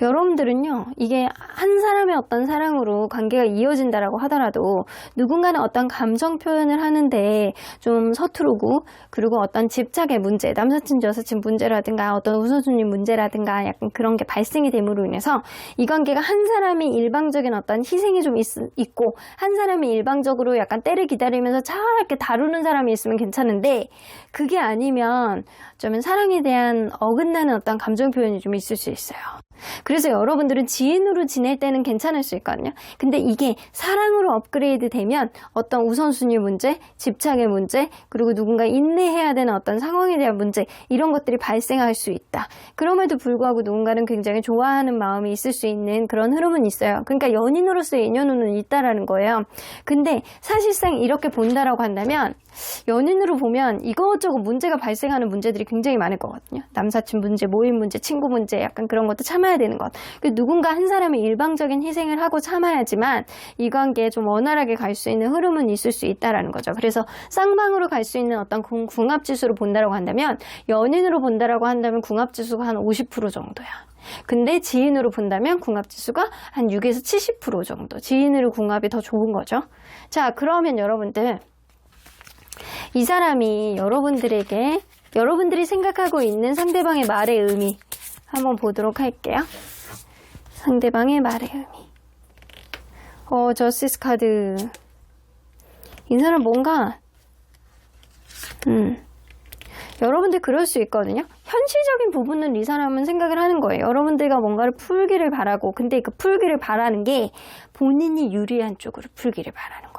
여러분들은요, 이게 한 사람의 어떤 사랑으로 관계가 이어진다라고 하더라도 누군가는 어떤 감정 표현을 하는데 좀 서투르고, 그리고 어떤 집착의 문제, 남사친 여사친 문제라든가 어떤 우선순위 문제라든가 약간 그런 게 발생이 됨으로 인해서 이 관계가 한 사람이 일방적인 어떤 희생이 좀 있고, 한 사람이 일방적으로 약간 때를 기다리면서 잘 이렇게 다루는 사람이 있으면 괜찮은데, 그게 아니면 좀 사랑에 대한 어긋나는 어떤 감정 표현이 좀 있을 수 있어요. 그래서 여러분들은 지인으로 지낼 때는 괜찮을 수 있거든요. 근데 이게 사랑으로 업그레이드 되면 어떤 우선순위 문제, 집착의 문제, 그리고 누군가 인내해야 되는 어떤 상황에 대한 문제, 이런 것들이 발생할 수 있다. 그럼에도 불구하고 누군가는 굉장히 좋아하는 마음이 있을 수 있는 그런 흐름은 있어요. 그러니까 연인으로서의 인연은 있다라는 거예요. 근데 사실상 이렇게 본다라고 한다면, 연인으로 보면 이것저것 문제가 발생하는 문제들이 굉장히 많을 거거든요. 남사친 문제, 모임 문제, 친구 문제, 약간 그런 것도 참아야 되는 것. 누군가 한 사람이 일방적인 희생을 하고 참아야지만 이 관계에 좀 원활하게 갈 수 있는 흐름은 있을 수 있다라는 거죠. 그래서 쌍방으로 갈 수 있는 어떤 궁합지수로 본다라고 한다면, 연인으로 본다라고 한다면 궁합지수가 한 50% 정도야. 근데 지인으로 본다면 궁합지수가 한 6에서 70% 정도. 지인으로 궁합이 더 좋은 거죠. 자, 그러면 여러분들, 이 사람이 여러분들이 생각하고 있는 상대방의 말의 의미 한번 보도록 할게요. 상대방의 말의 의미. 저스티스 카드. 이 사람 뭔가 여러분들 그럴 수 있거든요. 현실적인 부분은 이 사람은 생각을 하는 거예요. 여러분들과 뭔가를 풀기를 바라고, 근데 그 풀기를 바라는 게 본인이 유리한 쪽으로 풀기를 바라는 거야.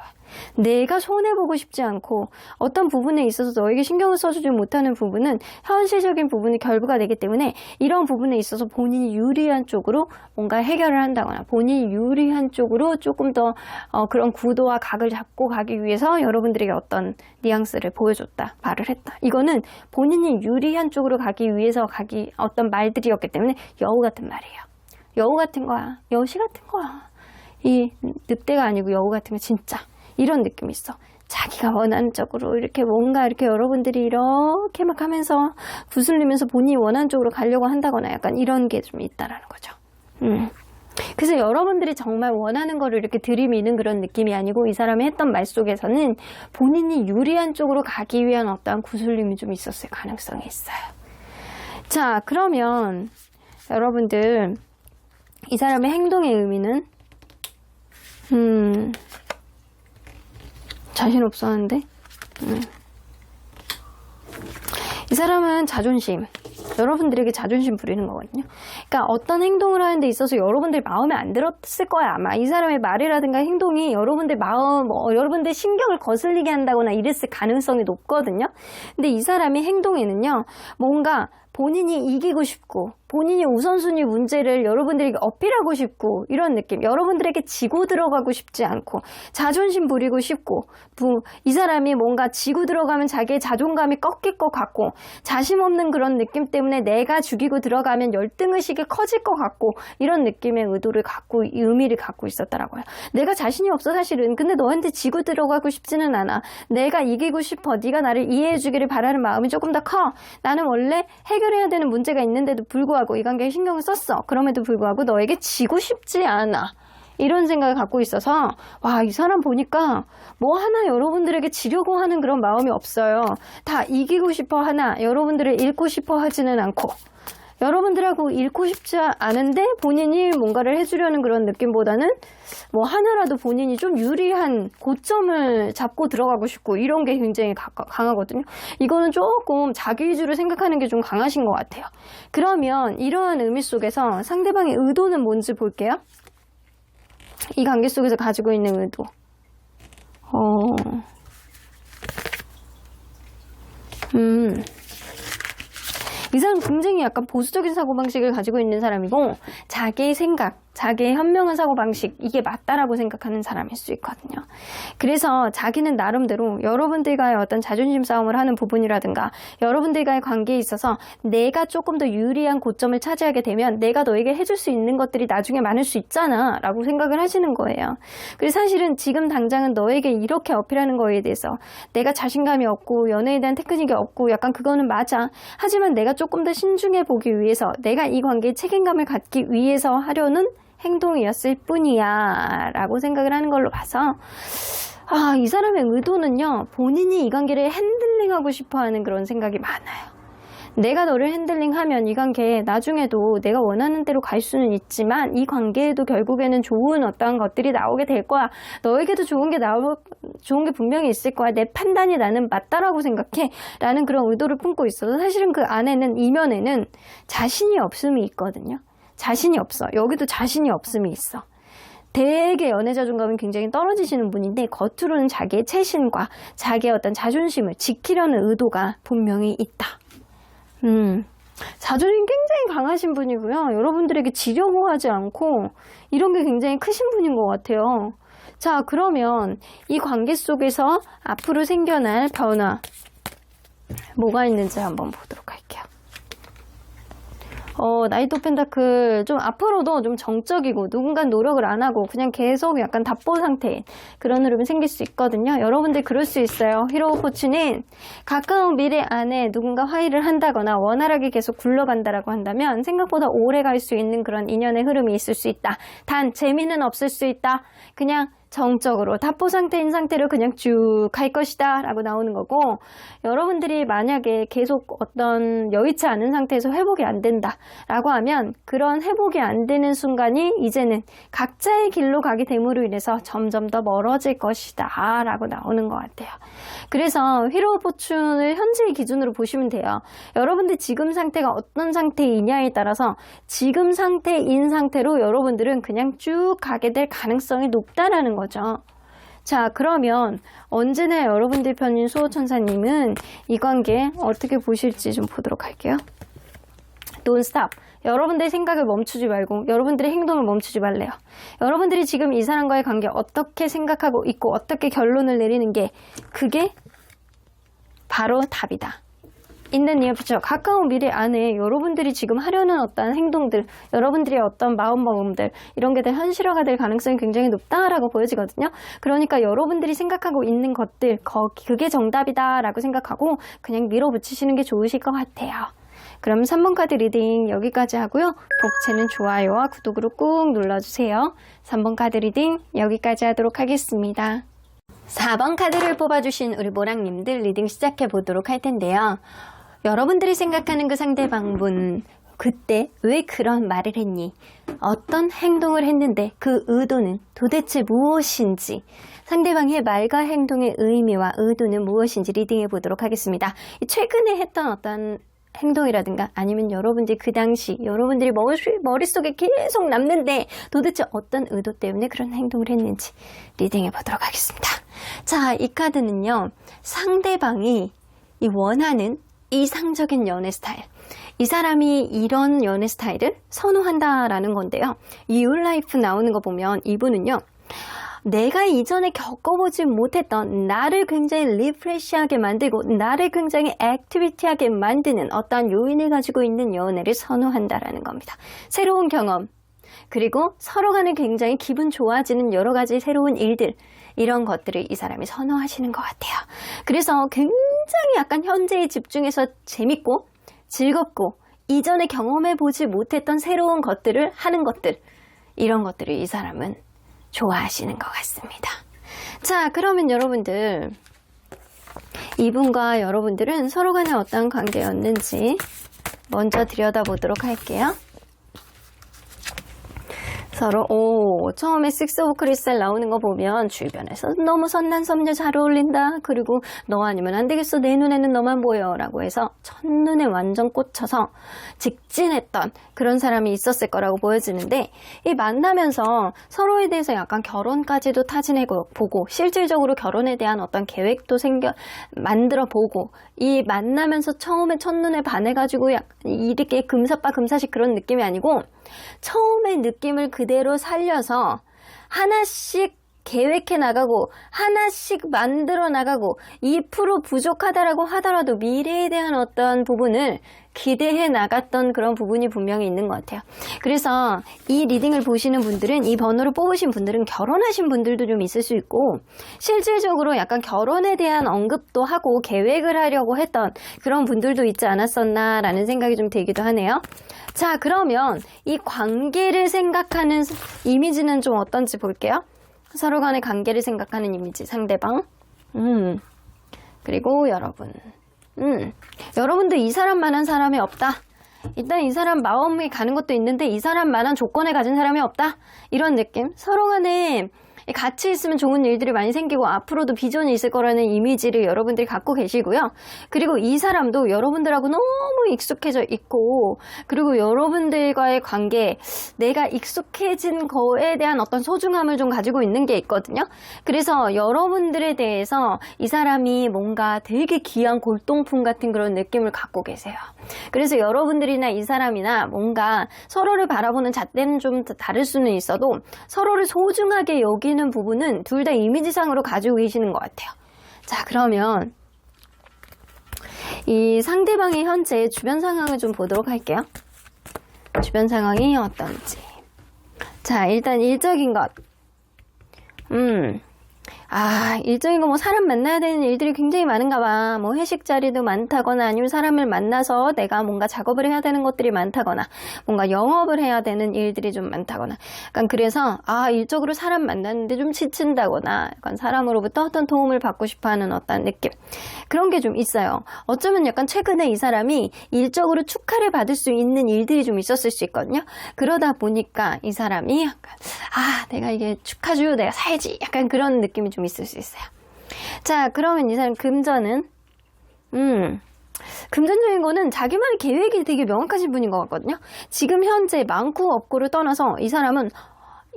내가 손해보고 싶지 않고, 어떤 부분에 있어서 너에게 신경을 써주지 못하는 부분은 현실적인 부분이 결부가 되기 때문에, 이런 부분에 있어서 본인이 유리한 쪽으로 뭔가 해결을 한다거나, 본인이 유리한 쪽으로 조금 더 그런 구도와 각을 잡고 가기 위해서 여러분들에게 어떤 뉘앙스를 보여줬다, 말을 했다. 이거는 본인이 유리한 쪽으로 가기 위해서 어떤 말들이었기 때문에 여우 같은 말이에요. 여우 같은 거야. 여우시 같은 거야. 이 늑대가 아니고 여우 같은 거 진짜. 이런 느낌이 있어. 자기가 원하는 쪽으로 이렇게 뭔가 이렇게 여러분들이 이렇게 막 하면서 구슬리면서 본인이 원하는 쪽으로 가려고 한다거나 약간 이런 게 좀 있다라는 거죠. 그래서 여러분들이 정말 원하는 거를 이렇게 들이미는 그런 느낌이 아니고, 이 사람이 했던 말 속에서는 본인이 유리한 쪽으로 가기 위한 어떤 구슬림이 좀 있었을 가능성이 있어요. 자, 그러면 여러분들, 이 사람의 행동의 의미는 자신 없었는데, 이 사람은 자존심, 여러분들에게 자존심 부리는 거거든요. 그러니까 어떤 행동을 하는 데 있어서 여러분들 마음에 안 들었을 거야. 아마 이 사람의 말이라든가 행동이 여러분들 마음, 여러분들 신경을 거슬리게 한다거나 이랬을 가능성이 높거든요. 근데 이 사람의 행동에는요, 뭔가 본인이 이기고 싶고, 본인이 우선순위 문제를 여러분들에게 어필하고 싶고, 이런 느낌. 여러분들에게 지고 들어가고 싶지 않고, 자존심 부리고 싶고, 이 사람이 뭔가 지고 들어가면 자기의 자존감이 꺾일 것 같고, 자신 없는 그런 느낌 때문에 내가 죽이고 들어가면 열등의식이 커질 것 같고, 이런 느낌의 의도를 갖고, 이 의미를 갖고 있었더라고요. 내가 자신이 없어 사실은. 근데 너한테 지고 들어가고 싶지는 않아. 내가 이기고 싶어. 네가 나를 이해해 주기를 바라는 마음이 조금 더 커. 나는 원래 해결해야 되는 문제가 있는데도 불구하고 이 관계에 신경을 썼어. 그럼에도 불구하고 너에게 지고 싶지 않아. 이런 생각을 갖고 있어서, 와, 이 사람 보니까 뭐 하나 여러분들에게 지려고 하는 그런 마음이 없어요. 다 이기고 싶어 하나, 여러분들을 잃고 싶어 하지는 않고, 여러분들하고 잃고 싶지 않은데 본인이 뭔가를 해주려는 그런 느낌보다는 뭐 하나라도 본인이 좀 유리한 고점을 잡고 들어가고 싶고, 이런 게 굉장히 강하거든요. 이거는 조금 자기 위주로 생각하는 게 좀 강하신 것 같아요. 그러면 이러한 의미 속에서 상대방의 의도는 뭔지 볼게요. 이 관계 속에서 가지고 있는 의도. 이 사람 굉장히 약간 보수적인 사고방식을 가지고 있는 사람이고, 자기의 생각, 자기의 현명한 사고방식, 이게 맞다라고 생각하는 사람일 수 있거든요. 그래서 자기는 나름대로 여러분들과의 어떤 자존심 싸움을 하는 부분이라든가 여러분들과의 관계에 있어서 내가 조금 더 유리한 고점을 차지하게 되면 내가 너에게 해줄 수 있는 것들이 나중에 많을 수 있잖아 라고 생각을 하시는 거예요. 그래서 사실은 지금 당장은 너에게 이렇게 어필하는 거에 대해서 내가 자신감이 없고 연애에 대한 테크닉이 없고 약간 그거는 맞아. 하지만 내가 조금 더 신중해 보기 위해서 내가 이 관계에 책임감을 갖기 위해서 하려는 행동이었을 뿐이야 라고 생각을 하는 걸로 봐서 이 사람의 의도는요, 본인이 이 관계를 핸들링하고 싶어하는 그런 생각이 많아요. 내가 너를 핸들링하면 이 관계에 나중에도 내가 원하는 대로 갈 수는 있지만 이 관계에도 결국에는 좋은 어떠한 것들이 나오게 될 거야. 너에게도 좋은 게 분명히 있을 거야. 내 판단이 나는 맞다라고 생각해 라는 그런 의도를 품고 있어서 사실은 그 안에는, 이면에는 자신이 없음이 있거든요. 자신이 없어. 여기도 자신이 없음이 있어. 되게 연애 자존감은 굉장히 떨어지시는 분인데 겉으로는 자기의 체신과 자기의 어떤 자존심을 지키려는 의도가 분명히 있다. 자존심 굉장히 강하신 분이고요. 여러분들에게 지려고 하지 않고 이런 게 굉장히 크신 분인 것 같아요. 자, 그러면 이 관계 속에서 앞으로 생겨날 변화 뭐가 있는지 한번 보도록 할게요. 나이트 오브 펜타클 좀 앞으로도 좀 정적이고 누군가 노력을 안 하고 그냥 계속 약간 답보 상태인 그런 흐름이 생길 수 있거든요. 여러분들 그럴 수 있어요. 히로 오브 포춘은 가까운 미래 안에 누군가 화해를 한다거나 원활하게 계속 굴러간다라고 한다면 생각보다 오래 갈 수 있는 그런 인연의 흐름이 있을 수 있다. 단 재미는 없을 수 있다. 그냥 정적으로 답보 상태인 상태로 그냥 쭉 갈 것이다 라고 나오는 거고, 여러분들이 만약에 계속 어떤 여의치 않은 상태에서 회복이 안 된다 라고 하면 그런 회복이 안 되는 순간이 이제는 각자의 길로 가게 됨으로 인해서 점점 더 멀어질 것이다 라고 나오는 것 같아요. 그래서 휘로 포춘을 현재의 기준으로 보시면 돼요. 여러분들 지금 상태가 어떤 상태이냐에 따라서 지금 상태인 상태로 여러분들은 그냥 쭉 가게 될 가능성이 높다라는 거죠. 자, 그러면 언제나 여러분들 편인 수호천사님은 이 관계 어떻게 보실지 좀 보도록 할게요. Don't stop. 여러분들의 생각을 멈추지 말고 여러분들의 행동을 멈추지 말래요. 여러분들이 지금 이 사람과의 관계 어떻게 생각하고 있고 어떻게 결론을 내리는 게 그게 바로 답이다. In the near future, 가까운 미래 안에 여러분들이 지금 하려는 어떤 행동들, 여러분들의 어떤 마음먹음들, 이런 게 다 현실화가 될 가능성이 굉장히 높다라고 보여지거든요. 그러니까 여러분들이 생각하고 있는 것들, 그게 정답이다라고 생각하고 그냥 밀어붙이시는 게 좋으실 것 같아요. 그럼 3번 카드 리딩 여기까지 하고요. 복채는 좋아요와 구독으로 꾹 눌러주세요. 3번 카드 리딩 여기까지 하도록 하겠습니다. 4번 카드를 뽑아주신 우리 모랑님들 리딩 시작해 보도록 할 텐데요. 여러분들이 생각하는 그 상대방분, 그때 왜 그런 말을 했니? 어떤 행동을 했는데 그 의도는 도대체 무엇인지, 상대방의 말과 행동의 의미와 의도는 무엇인지 리딩해 보도록 하겠습니다. 최근에 했던 어떤 행동이라든가 아니면 여러분들이 그 당시 여러분들이 머릿속에 계속 남는데 도대체 어떤 의도 때문에 그런 행동을 했는지 리딩해 보도록 하겠습니다. 자, 이 카드는요, 상대방이 원하는 이상적인 연애 스타일, 이 사람이 이런 연애 스타일을 선호한다라는 건데요. 이 Your Life 나오는 거 보면 이분은요, 내가 이전에 겪어보지 못했던, 나를 굉장히 리프레시하게 만들고 나를 굉장히 액티비티하게 만드는 어떠한 요인을 가지고 있는 연애를 선호한다라는 겁니다. 새로운 경험, 그리고 서로 간에 굉장히 기분 좋아지는 여러 가지 새로운 일들, 이런 것들을 이 사람이 선호하시는 것 같아요. 그래서 굉장히 약간 현재에 집중해서 재밌고 즐겁고 이전에 경험해보지 못했던 새로운 것들을 하는 것들, 이런 것들을 이 사람은 좋아하시는 것 같습니다. 자, 그러면 여러분들, 이분과 여러분들은 서로 간에 어떤 관계였는지 먼저 들여다보도록 할게요. 서로 처음에 식스 오브 크리스탈 나오는 거 보면 주변에서 너무 선난 섭녀 잘 어울린다, 그리고 너 아니면 안 되겠어, 내 눈에는 너만 보여 라고 해서 첫눈에 완전 꽂혀서 직진했던 그런 사람이 있었을 거라고 보여지는데, 이 만나면서 서로에 대해서 약간 결혼까지도 타진해보고 실질적으로 결혼에 대한 어떤 계획도 만들어 보고, 이 만나면서 처음에 첫눈에 반해가지고 이렇게 금사빠 금사식 그런 느낌이 아니고 처음에 느낌을 그대로 그대로 살려서 하나씩 계획해 나가고 하나씩 만들어 나가고 2% 부족하다라고 하더라도 미래에 대한 어떤 부분을 기대해 나갔던 그런 부분이 분명히 있는 것 같아요. 그래서 이 리딩을 보시는 분들은, 이 번호를 뽑으신 분들은 결혼하신 분들도 좀 있을 수 있고, 실질적으로 약간 결혼에 대한 언급도 하고 계획을 하려고 했던 그런 분들도 있지 않았었나라는 생각이 좀 들기도 하네요. 자, 그러면 이 관계를 생각하는 이미지는 좀 어떤지 볼게요. 서로 간의 관계를 생각하는 이미지, 상대방. 그리고 여러분. 여러분도 이 사람만한 사람이 없다. 일단 이 사람 마음이 가는 것도 있는데 이 사람만한 조건을 가진 사람이 없다. 이런 느낌. 서로 간에 같이 있으면 좋은 일들이 많이 생기고 앞으로도 비전이 있을 거라는 이미지를 여러분들이 갖고 계시고요. 그리고 이 사람도 여러분들하고 너무 익숙해져 있고, 그리고 여러분들과의 관계, 내가 익숙해진 거에 대한 어떤 소중함을 좀 가지고 있는 게 있거든요. 그래서 여러분들에 대해서 이 사람이 뭔가 되게 귀한 골동품 같은 그런 느낌을 갖고 계세요. 그래서 여러분들이나 이 사람이나 뭔가 서로를 바라보는 잣대는 좀 다를 수는 있어도 서로를 소중하게 여기는 부분은 둘 다 이미지상으로 가지고 계시는 것 같아요. 자, 그러면 이 상대방의 현재 주변 상황을 좀 보도록 할게요. 주변 상황이 어떤지. 자, 일단 일적인 것. 일적인 거 뭐 사람 만나야 되는 일들이 굉장히 많은가 봐. 뭐 회식 자리도 많다거나 아니면 사람을 만나서 내가 뭔가 작업을 해야 되는 것들이 많다거나 뭔가 영업을 해야 되는 일들이 좀 많다거나 약간 그래서 일적으로 사람 만났는데 좀 지친다거나 약간 사람으로부터 어떤 도움을 받고 싶어 하는 어떤 느낌. 그런 게 좀 있어요. 어쩌면 약간 최근에 이 사람이 일적으로 축하를 받을 수 있는 일들이 좀 있었을 수 있거든요. 그러다 보니까 이 사람이 약간 내가 이게 축하주 내가 사야지 약간 그런 느낌이 좀 있을 수 있어요. 자, 그러면 이 사람 금전은 금전적인 거는 자기만의 계획이 되게 명확하신 분인 것 같거든요. 지금 현재 많고 없고를 떠나서 이 사람은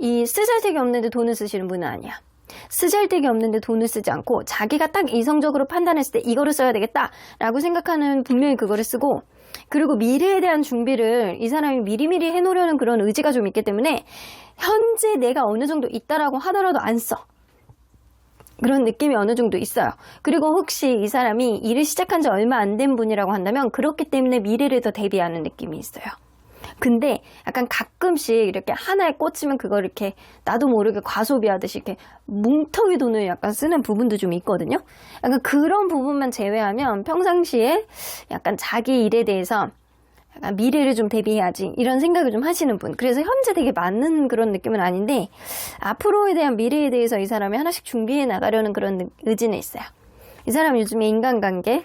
이 쓰잘데기 없는데 돈을 쓰시는 분은 아니야. 쓰잘데기 없는데 돈을 쓰지 않고 자기가 딱 이성적으로 판단했을 때 이거를 써야 되겠다라고 생각하는 분명히 그거를 쓰고, 그리고 미래에 대한 준비를 이 사람이 미리미리 해놓으려는 그런 의지가 좀 있기 때문에 현재 내가 어느 정도 있다라고 하더라도 안 써. 그런 느낌이 어느 정도 있어요. 그리고 혹시 이 사람이 일을 시작한 지 얼마 안 된 분이라고 한다면 그렇기 때문에 미래를 더 대비하는 느낌이 있어요. 근데 약간 가끔씩 이렇게 하나에 꽂히면 그걸 이렇게 나도 모르게 과소비하듯이 이렇게 뭉텅이 돈을 약간 쓰는 부분도 좀 있거든요. 약간 그런 부분만 제외하면 평상시에 약간 자기 일에 대해서 약간 미래를 좀 대비해야지 이런 생각을 좀 하시는 분. 그래서 현재 되게 많은 그런 느낌은 아닌데 앞으로에 대한 미래에 대해서 이 사람이 하나씩 준비해 나가려는 그런 의지는 있어요. 이 사람 요즘에 인간관계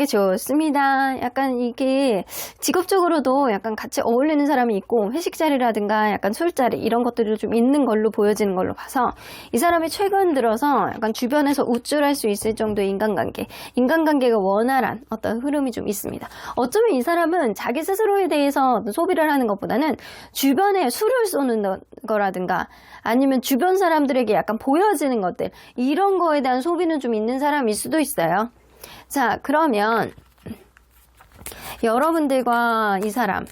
좋습니다. 약간 이게 직업적으로도 약간 같이 어울리는 사람이 있고 회식 자리라든가 약간 술자리 이런 것들이 좀 있는 걸로 보여지는 걸로 봐서 이 사람이 최근 들어서 약간 주변에서 우쭐할 수 있을 정도의 인간관계가 원활한 어떤 흐름이 좀 있습니다. 어쩌면 이 사람은 자기 스스로에 대해서 소비를 하는 것보다는 주변에 술을 쏘는 거라든가 아니면 주변 사람들에게 약간 보여지는 것들 이런 거에 대한 소비는 좀 있는 사람일 수도 있어요. 자, 그러면 여러분들과 이 사람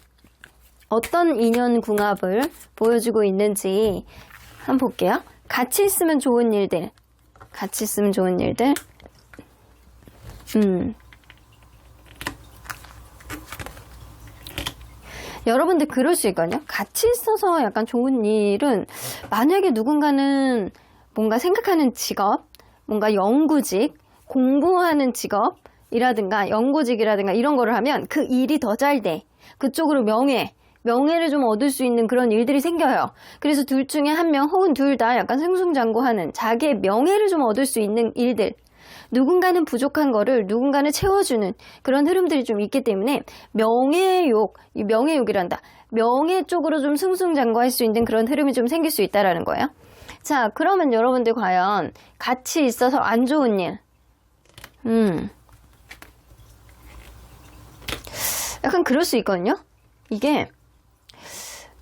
어떤 인연 궁합을 보여주고 있는지 한번 볼게요. 같이 있으면 좋은 일들. 여러분들 그럴 수 있거든요. 같이 있어서 약간 좋은 일은 만약에 누군가는 뭔가 생각하는 직업, 뭔가 연구직, 공부하는 직업이라든가 연구직이라든가 이런 거를 하면 그 일이 더 잘 돼. 그쪽으로 명예를 좀 얻을 수 있는 그런 일들이 생겨요. 그래서 둘 중에 한 명 혹은 둘 다 약간 승승장구하는 자기의 명예를 좀 얻을 수 있는 일들. 누군가는 부족한 거를 누군가는 채워주는 그런 흐름들이 좀 있기 때문에 명예욕이란다. 명예 쪽으로 좀 승승장구할 수 있는 그런 흐름이 좀 생길 수 있다라는 거예요. 자, 그러면 여러분들 과연 같이 있어서 안 좋은 일. 약간 그럴 수 있거든요. 이게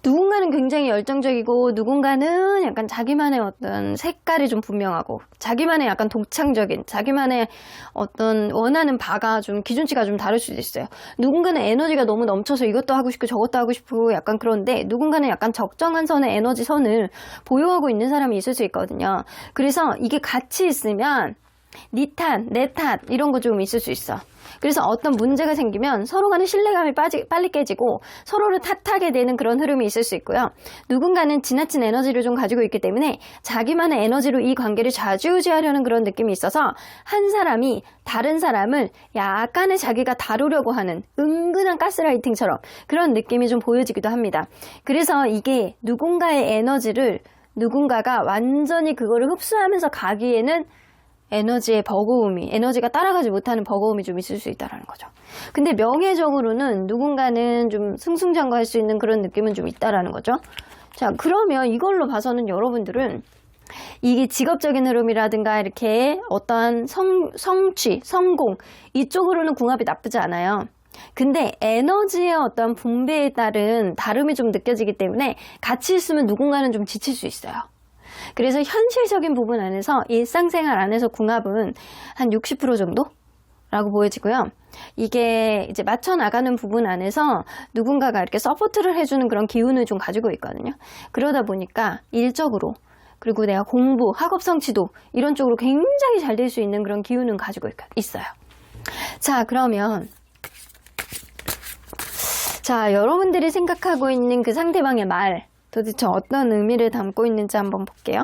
누군가는 굉장히 열정적이고 누군가는 약간 자기만의 어떤 색깔이 좀 분명하고 자기만의 약간 독창적인 자기만의 어떤 원하는 바가 좀 기준치가 좀 다를 수도 있어요. 누군가는 에너지가 너무 넘쳐서 이것도 하고 싶고 저것도 하고 싶고 약간 그런데 누군가는 약간 적정한 선의 에너지 선을 보유하고 있는 사람이 있을 수 있거든요. 그래서 이게 같이 있으면 니 탓, 내 탓 이런 거 좀 있을 수 있어. 그래서 어떤 문제가 생기면 서로 간의 신뢰감이 빨리 깨지고 서로를 탓하게 되는 그런 흐름이 있을 수 있고요. 누군가는 지나친 에너지를 좀 가지고 있기 때문에 자기만의 에너지로 이 관계를 좌지우지하려는 그런 느낌이 있어서 한 사람이 다른 사람을 약간의 자기가 다루려고 하는 은근한 가스라이팅처럼 그런 느낌이 좀 보여지기도 합니다. 그래서 이게 누군가의 에너지를 누군가가 완전히 그거를 흡수하면서 가기에는 에너지의 버거움이, 에너지가 따라가지 못하는 버거움이 좀 있을 수 있다는 거죠. 근데 명예적으로는 누군가는 좀 승승장구할 수 있는 그런 느낌은 좀 있다라는 거죠. 자, 그러면 이걸로 봐서는 여러분들은 이게 직업적인 흐름이라든가 이렇게 어떠한 성취, 성공 이쪽으로는 궁합이 나쁘지 않아요. 근데 에너지의 어떤 분배에 따른 다름이 좀 느껴지기 때문에 같이 있으면 누군가는 좀 지칠 수 있어요. 그래서 현실적인 부분 안에서 일상생활 안에서 궁합은 한 60% 정도라고 보여지고요. 이게 이제 맞춰 나가는 부분 안에서 누군가가 이렇게 서포트를 해주는 그런 기운을 좀 가지고 있거든요. 그러다 보니까 일적으로 그리고 내가 공부, 학업 성취도 이런 쪽으로 굉장히 잘 될 수 있는 그런 기운은 가지고 있어요. 자, 그러면 자, 여러분들이 생각하고 있는 그 상대방의 말 도대체 어떤 의미를 담고 있는지 한번 볼게요.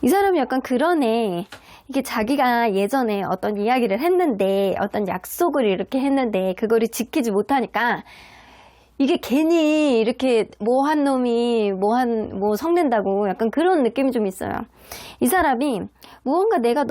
이 사람이 약간 그러네. 이게 자기가 예전에 어떤 이야기를 했는데, 어떤 약속을 이렇게 했는데, 그거를 지키지 못하니까, 이게 괜히 이렇게 뭐 한 놈이 뭐 성낸다고 약간 그런 느낌이 좀 있어요. 이 사람이 무언가 내가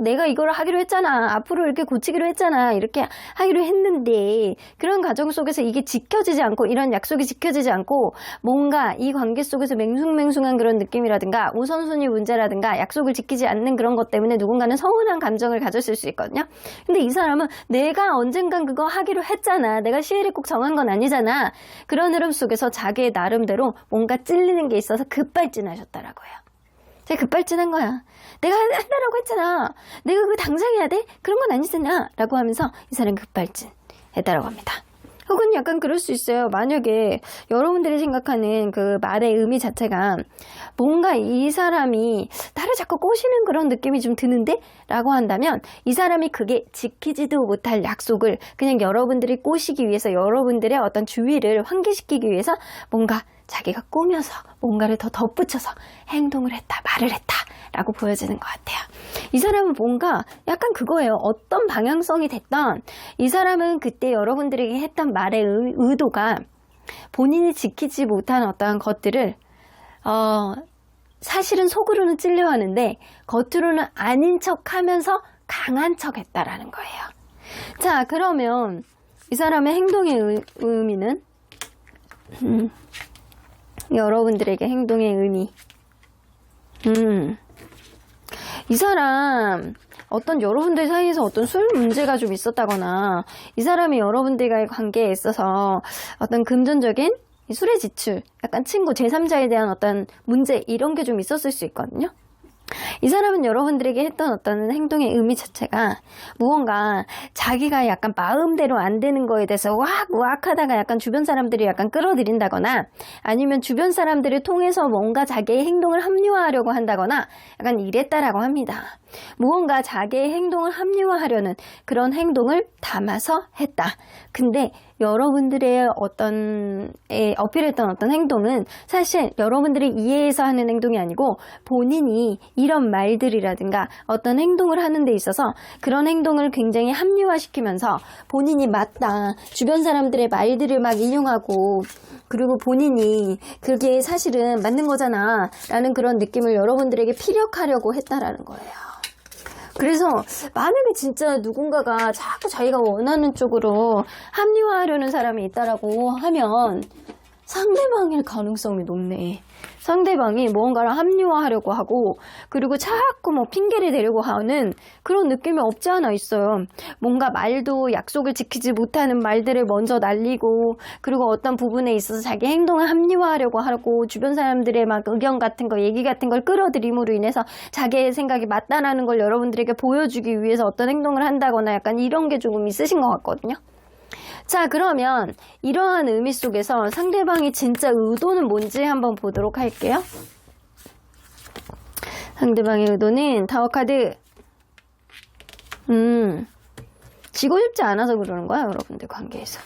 내가 이걸 하기로 했잖아. 앞으로 이렇게 고치기로 했잖아. 이렇게 하기로 했는데 그런 과정 속에서 이게 지켜지지 않고 이런 약속이 지켜지지 않고 뭔가 이 관계 속에서 맹숭맹숭한 그런 느낌이라든가 우선순위 문제라든가 약속을 지키지 않는 그런 것 때문에 누군가는 서운한 감정을 가졌을 수 있거든요. 근데 이 사람은 내가 언젠간 그거 하기로 했잖아. 내가 시일을 꼭 정한 건 아니잖아. 그런 흐름 속에서 자기의 나름대로 뭔가 찔리는 게 있어서 급발진하셨다라고요. 제가 급발진한 거야. 내가 한다라고 했잖아. 내가 그거 당장 해야 돼? 그런 건 아니잖아. 라고 하면서 이 사람이 급발진 했다라고 합니다. 혹은 약간 그럴 수 있어요. 만약에 여러분들이 생각하는 그 말의 의미 자체가 뭔가 이 사람이 나를 자꾸 꼬시는 그런 느낌이 좀 드는데? 라고 한다면 이 사람이 그게 지키지도 못할 약속을 그냥 여러분들이 꼬시기 위해서 여러분들의 어떤 주의를 환기시키기 위해서 뭔가 자기가 꾸며서 뭔가를 더 덧붙여서 행동을 했다, 말을 했다 라고 보여지는 것 같아요. 이 사람은 뭔가 약간 그거예요. 어떤 방향성이 됐던 이 사람은 그때 여러분들에게 했던 말의 의도가 본인이 지키지 못한 어떠한 것들을 사실은 속으로는 찔려하는데 겉으로는 아닌 척하면서 강한 척 했다라는 거예요. 자, 그러면 이 사람의 행동의 의미는 여러분들에게 행동의 의미. 이 사람 어떤 여러분들 사이에서 어떤 술 문제가 좀 있었다거나 이 사람이 여러분들과의 관계에 있어서 어떤 금전적인 술의 지출, 약간 친구, 제3자에 대한 어떤 문제 이런 게 좀 있었을 수 있거든요. 이 사람은 여러분들에게 했던 어떤 행동의 의미 자체가 무언가 자기가 약간 마음대로 안 되는 거에 대해서 왁왁 하다가 약간 주변 사람들이 약간 끌어들인다거나 아니면 주변 사람들을 통해서 뭔가 자기의 행동을 합리화하려고 한다거나 약간 이랬다라고 합니다. 무언가 자기의 행동을 합리화하려는 그런 행동을 담아서 했다. 근데 여러분들의 어떤 어필했던 어떤 행동은 사실 여러분들이 이해해서 하는 행동이 아니고 본인이 이런 말들이라든가 어떤 행동을 하는 데 있어서 그런 행동을 굉장히 합리화시키면서 본인이 맞다. 주변 사람들의 말들을 막 인용하고 그리고 본인이 그게 사실은 맞는 거잖아 라는 그런 느낌을 여러분들에게 피력하려고 했다라는 거예요. 그래서 만약에 진짜 누군가가 자꾸 자기가 원하는 쪽으로 합리화하려는 사람이 있다라고 하면 상대방일 가능성이 높네. 상대방이 무언가를 합리화하려고 하고 그리고 자꾸 뭐 핑계를 대려고 하는 그런 느낌이 없지 않아 있어요. 뭔가 말도 약속을 지키지 못하는 말들을 먼저 날리고 그리고 어떤 부분에 있어서 자기 행동을 합리화하려고 하고 주변 사람들의 막 의견 같은 거 얘기 같은 걸 끌어들임으로 인해서 자기의 생각이 맞다라는 걸 여러분들에게 보여주기 위해서 어떤 행동을 한다거나 약간 이런 게 조금 있으신 것 같거든요. 자, 그러면 이러한 의미 속에서 상대방이 진짜 의도는 뭔지 한번 보도록 할게요. 상대방의 의도는 타워 카드. 지고 싶지 않아서 그러는 거야, 여러분들 관계에서.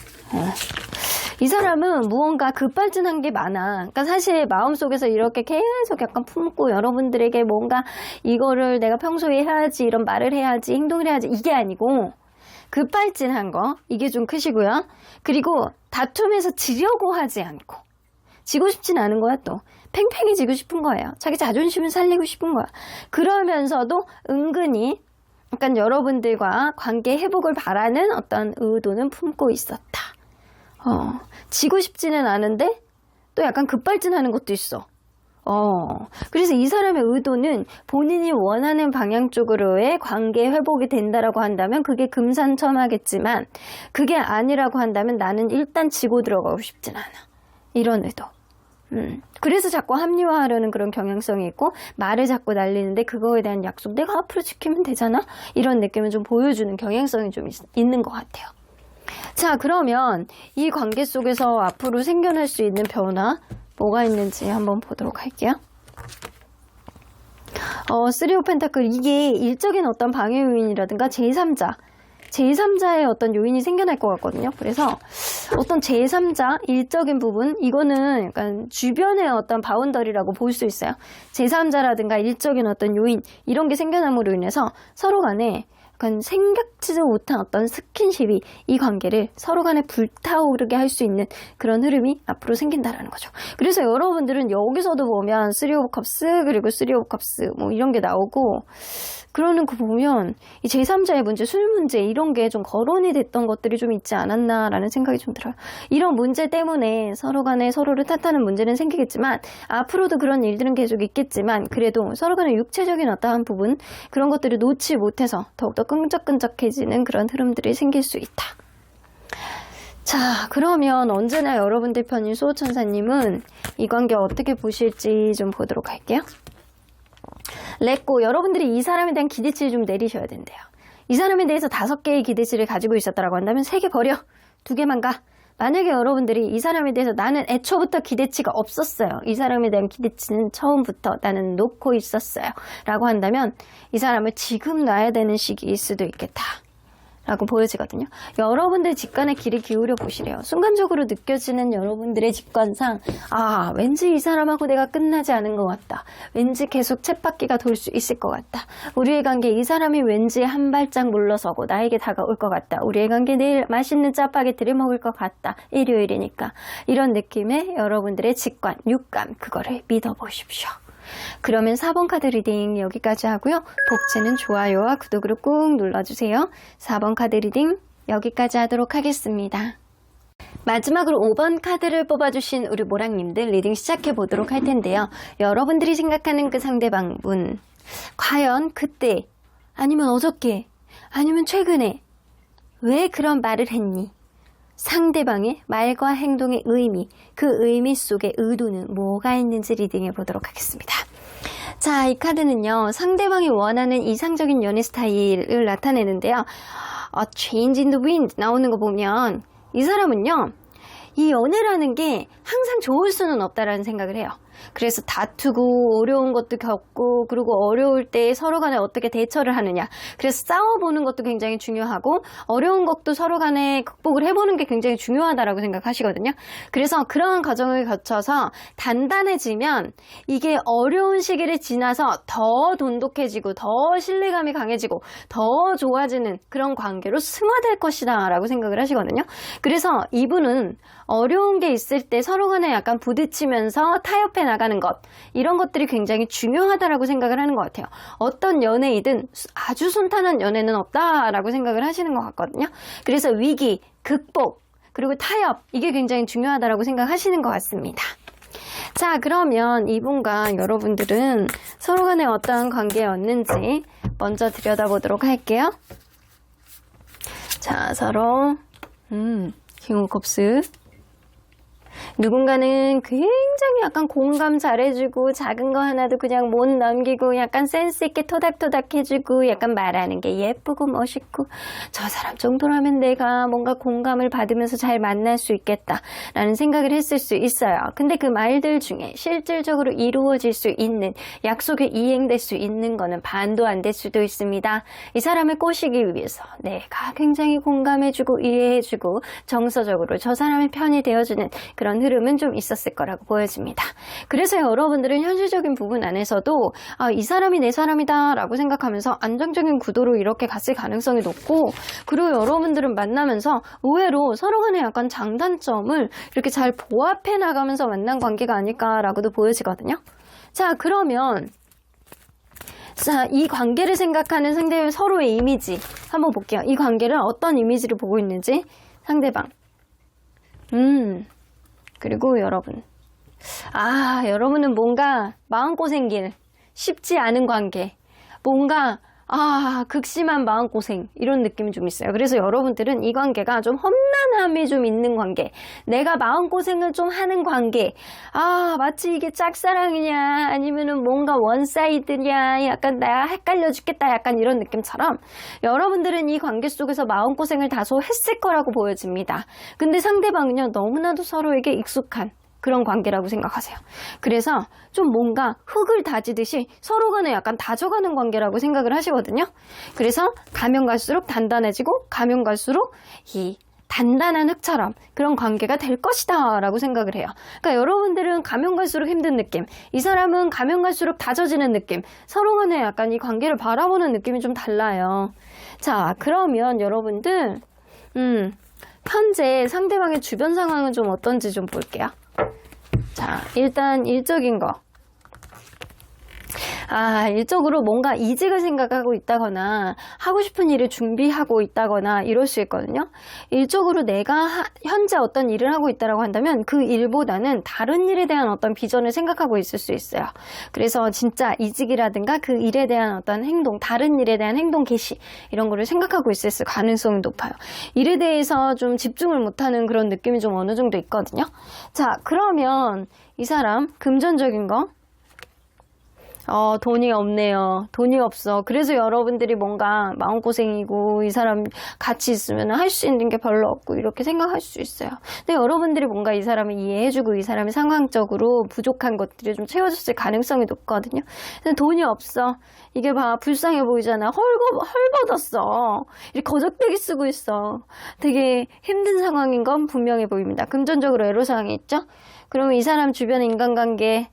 이 사람은 무언가 급발진한 게 많아. 그러니까 사실 마음속에서 이렇게 계속 약간 품고 여러분들에게 뭔가 이거를 내가 평소에 해야지, 이런 말을 해야지, 행동을 해야지, 이게 아니고 급발진한 거, 이게 좀 크시고요. 그리고 다툼에서 지려고 하지 않고 지고 싶진 않은 거야. 또 팽팽히 지고 싶은 거예요. 자기 자존심을 살리고 싶은 거야. 그러면서도 은근히 약간 여러분들과 관계 회복을 바라는 어떤 의도는 품고 있었다. 지고 싶지는 않은데 또 약간 급발진하는 것도 있어. 그래서 이 사람의 의도는 본인이 원하는 방향 쪽으로의 관계 회복이 된다라고 한다면 그게 금상첨화겠지만 그게 아니라고 한다면 나는 일단 지고 들어가고 싶진 않아. 이런 의도. 그래서 자꾸 합리화하려는 그런 경향성이 있고 말을 자꾸 날리는데 그거에 대한 약속 내가 앞으로 지키면 되잖아? 이런 느낌을 좀 보여주는 경향성이 좀 있는 것 같아요. 자, 그러면 이 관계 속에서 앞으로 생겨날 수 있는 변화 뭐가 있는지 한번 보도록 할게요. 쓰리 오브 펜타클, 이게 일적인 어떤 방해 요인이라든가 제3자의 어떤 요인이 생겨날 것 같거든요. 그래서 어떤 제3자, 일적인 부분, 이거는 약간 주변의 어떤 바운더리라고 볼 수 있어요. 제3자라든가 일적인 어떤 요인, 이런 게 생겨남으로 인해서 서로 간에 약간 생각지도 못한 어떤 스킨십이 이 관계를 서로 간에 불타오르게 할 수 있는 그런 흐름이 앞으로 생긴다라는 거죠. 그래서 여러분들은 여기서도 보면 3 오브 컵스 그리고 3 오브 컵스 뭐 이런 게 나오고 그러는 거 보면 이 제3자의 문제, 술 문제 이런 게 좀 거론이 됐던 것들이 좀 있지 않았나라는 생각이 좀 들어요. 이런 문제 때문에 서로 간에 서로를 탓하는 문제는 생기겠지만 앞으로도 그런 일들은 계속 있겠지만 그래도 서로 간에 육체적인 어떠한 부분 그런 것들을 놓지 못해서 더욱더 끈적끈적해지는 그런 흐름들이 생길 수 있다. 자, 그러면 언제나 여러분들 편인 수호천사님은 이 관계 어떻게 보실지 좀 보도록 할게요. 렛고, 여러분들이 이 사람에 대한 기대치를 좀 내리셔야 된대요. 이 사람에 대해서 5개의 기대치를 가지고 있었다라고 한다면 3개 버려. 2개만 가. 만약에 여러분들이 이 사람에 대해서 나는 애초부터 기대치가 없었어요. 이 사람에 대한 기대치는 처음부터 나는 놓고 있었어요. 라고 한다면 이 사람을 지금 놔야 되는 시기일 수도 있겠다. 라고 보여지거든요. 여러분들 직관에 귀를 기울여 보시래요. 순간적으로 느껴지는 여러분들의 직관상 왠지 이 사람하고 내가 끝나지 않은 것 같다. 왠지 계속 쳇바퀴가 돌 수 있을 것 같다. 우리의 관계 이 사람이 왠지 한 발짝 물러서고 나에게 다가올 것 같다. 우리의 관계 내일 맛있는 짜파게티를 먹을 것 같다. 일요일이니까. 이런 느낌의 여러분들의 직관, 육감 그거를 믿어보십시오. 그러면 4번 카드 리딩 여기까지 하고요. 복채는 좋아요와 구독으로 꾹 눌러주세요. 4번 카드 리딩 여기까지 하도록 하겠습니다. 마지막으로 5번 카드를 뽑아주신 우리 모랑님들 리딩 시작해 보도록 할 텐데요. 여러분들이 생각하는 그 상대방분 과연 그때 아니면 어저께 아니면 최근에 왜 그런 말을 했니? 상대방의 말과 행동의 의미, 그 의미 속에 의도는 뭐가 있는지 리딩해 보도록 하겠습니다. 자, 이 카드는요, 상대방이 원하는 이상적인 연애 스타일을 나타내는데요. Change in the wind 나오는 거 보면 이 사람은요, 이 연애라는 게 항상 좋을 수는 없다라는 생각을 해요. 그래서 다투고 어려운 것도 겪고 그리고 어려울 때 서로 간에 어떻게 대처를 하느냐. 그래서 싸워보는 것도 굉장히 중요하고 어려운 것도 서로 간에 극복을 해보는 게 굉장히 중요하다라고 생각하시거든요. 그래서 그러한 과정을 거쳐서 단단해지면 이게 어려운 시기를 지나서 더 돈독해지고 더 신뢰감이 강해지고 더 좋아지는 그런 관계로 승화될 것이다 라고 생각을 하시거든요. 그래서 이분은 어려운 게 있을 때 서로 간에 약간 부딪히면서 타협해 나가는 것 이런 것들이 굉장히 중요하다라고 생각을 하는 것 같아요. 어떤 연애이든 아주 순탄한 연애는 없다라고 생각을 하시는 것 같거든요. 그래서 위기, 극복 그리고 타협, 이게 굉장히 중요하다고 생각하시는 것 같습니다. 자, 그러면 이분과 여러분들은 서로 간에 어떠한 관계였는지 먼저 들여다보도록 할게요. 자, 서로 킹 오브 컵스. 누군가는 굉장히 약간 공감 잘해주고 작은 거 하나도 그냥 못 넘기고 약간 센스 있게 토닥토닥 해주고 약간 말하는 게 예쁘고 멋있고 저 사람 정도라면 내가 뭔가 공감을 받으면서 잘 만날 수 있겠다 라는 생각을 했을 수 있어요. 근데 그 말들 중에 실질적으로 이루어질 수 있는, 약속이 이행될 수 있는 거는 반도 안 될 수도 있습니다. 이 사람을 꼬시기 위해서 내가 굉장히 공감해주고 이해해주고 정서적으로 저 사람의 편이 되어주는 그런 흐름은 좀 있었을 거라고 보여집니다. 그래서 여러분들은 현실적인 부분 안에서도 이 사람이 내 사람이다 라고 생각하면서 안정적인 구도로 이렇게 갔을 가능성이 높고, 그리고 여러분들은 만나면서 의외로 서로 간에 약간 장단점을 이렇게 잘 보합해 나가면서 만난 관계가 아닐까라고도 보여지거든요. 자, 그러면 이 관계를 생각하는 상대의 서로의 이미지 한번 볼게요. 이 관계를 어떤 이미지를 보고 있는지 상대방. 그리고 여러분. 여러분은 뭔가 마음고생길, 쉽지 않은 관계, 뭔가 극심한 마음고생, 이런 느낌이 좀 있어요. 그래서 여러분들은 이 관계가 좀 험난함이 좀 있는 관계, 내가 마음고생을 좀 하는 관계, 마치 이게 짝사랑이냐 아니면은 뭔가 원사이드냐, 약간 나 헷갈려 죽겠다, 약간 이런 느낌처럼 여러분들은 이 관계 속에서 마음고생을 다소 했을 거라고 보여집니다. 근데 상대방은요, 너무나도 서로에게 익숙한 그런 관계라고 생각하세요. 그래서 좀 뭔가 흙을 다지듯이 서로 간에 약간 다져가는 관계라고 생각을 하시거든요. 그래서 가면 갈수록 단단해지고 가면 갈수록 이 단단한 흙처럼 그런 관계가 될 것이다 라고 생각을 해요. 그러니까 여러분들은 가면 갈수록 힘든 느낌, 이 사람은 가면 갈수록 다져지는 느낌, 서로 간에 약간 이 관계를 바라보는 느낌이 좀 달라요. 자, 그러면 여러분들 현재 상대방의 주변 상황은 좀 어떤지 좀 볼게요. 자, 일단 일적인 거. 일적으로 뭔가 이직을 생각하고 있다거나 하고 싶은 일을 준비하고 있다거나 이럴 수 있거든요. 일적으로 내가 현재 어떤 일을 하고 있다고 한다면 그 일보다는 다른 일에 대한 어떤 비전을 생각하고 있을 수 있어요. 그래서 진짜 이직이라든가 그 일에 대한 어떤 행동, 다른 일에 대한 행동 개시, 이런 거를 생각하고 있을 가능성이 높아요. 일에 대해서 좀 집중을 못하는 그런 느낌이 좀 어느 정도 있거든요. 자, 그러면 이 사람 금전적인 거, 돈이 없네요. 돈이 없어. 그래서 여러분들이 뭔가 마음고생이고 이 사람 같이 있으면 할 수 있는 게 별로 없고 이렇게 생각할 수 있어요. 근데 여러분들이 뭔가 이 사람을 이해해주고 이 사람이 상황적으로 부족한 것들이 좀 채워졌을 가능성이 높거든요. 근데 돈이 없어. 이게 불쌍해 보이잖아. 헐벗었어. 이렇게 거적대기 쓰고 있어. 되게 힘든 상황인 건 분명해 보입니다. 금전적으로 애로사항이 있죠? 그러면 이 사람 주변 인간관계,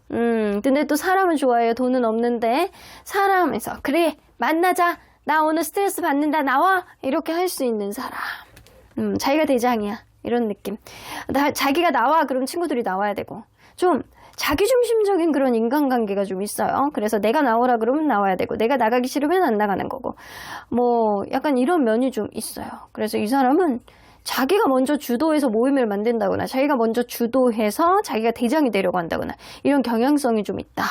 근데 또 사람은 좋아해요. 돈은 없는데 사람에서 그래 만나자, 나 오늘 스트레스 받는다, 나와, 이렇게 할 수 있는 사람. 자기가 대장이야, 이런 느낌. 자기가 나와, 그럼 친구들이 나와야 되고, 좀 자기중심적인 그런 인간관계가 좀 있어요. 그래서 내가 나오라 그러면 나와야 되고, 내가 나가기 싫으면 안 나가는 거고, 뭐 약간 이런 면이 좀 있어요. 그래서 이 사람은 자기가 먼저 주도해서 모임을 만든다거나 자기가 먼저 주도해서 자기가 대장이 되려고 한다거나 이런 경향성이 좀 있다.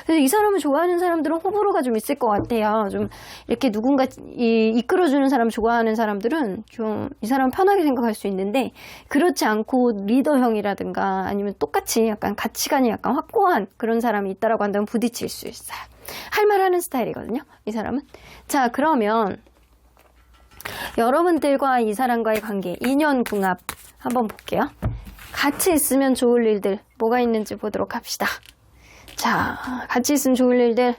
그래서 이 사람을 좋아하는 사람들은 호불호가 좀 있을 것 같아요. 좀 이렇게 누군가 이끌어주는 사람 좋아하는 사람들은 좀 이 사람 편하게 생각할 수 있는데, 그렇지 않고 리더형이라든가 아니면 똑같이 약간 가치관이 약간 확고한 그런 사람이 있다라고 한다면 부딪힐 수 있어요. 할 말하는 스타일이거든요, 이 사람은. 자, 그러면 여러분들과 이 사람과의 관계, 인연궁합 한번 볼게요. 같이 있으면 좋을 일들 뭐가 있는지 보도록 합시다. 자, 같이 있으면 좋을 일들,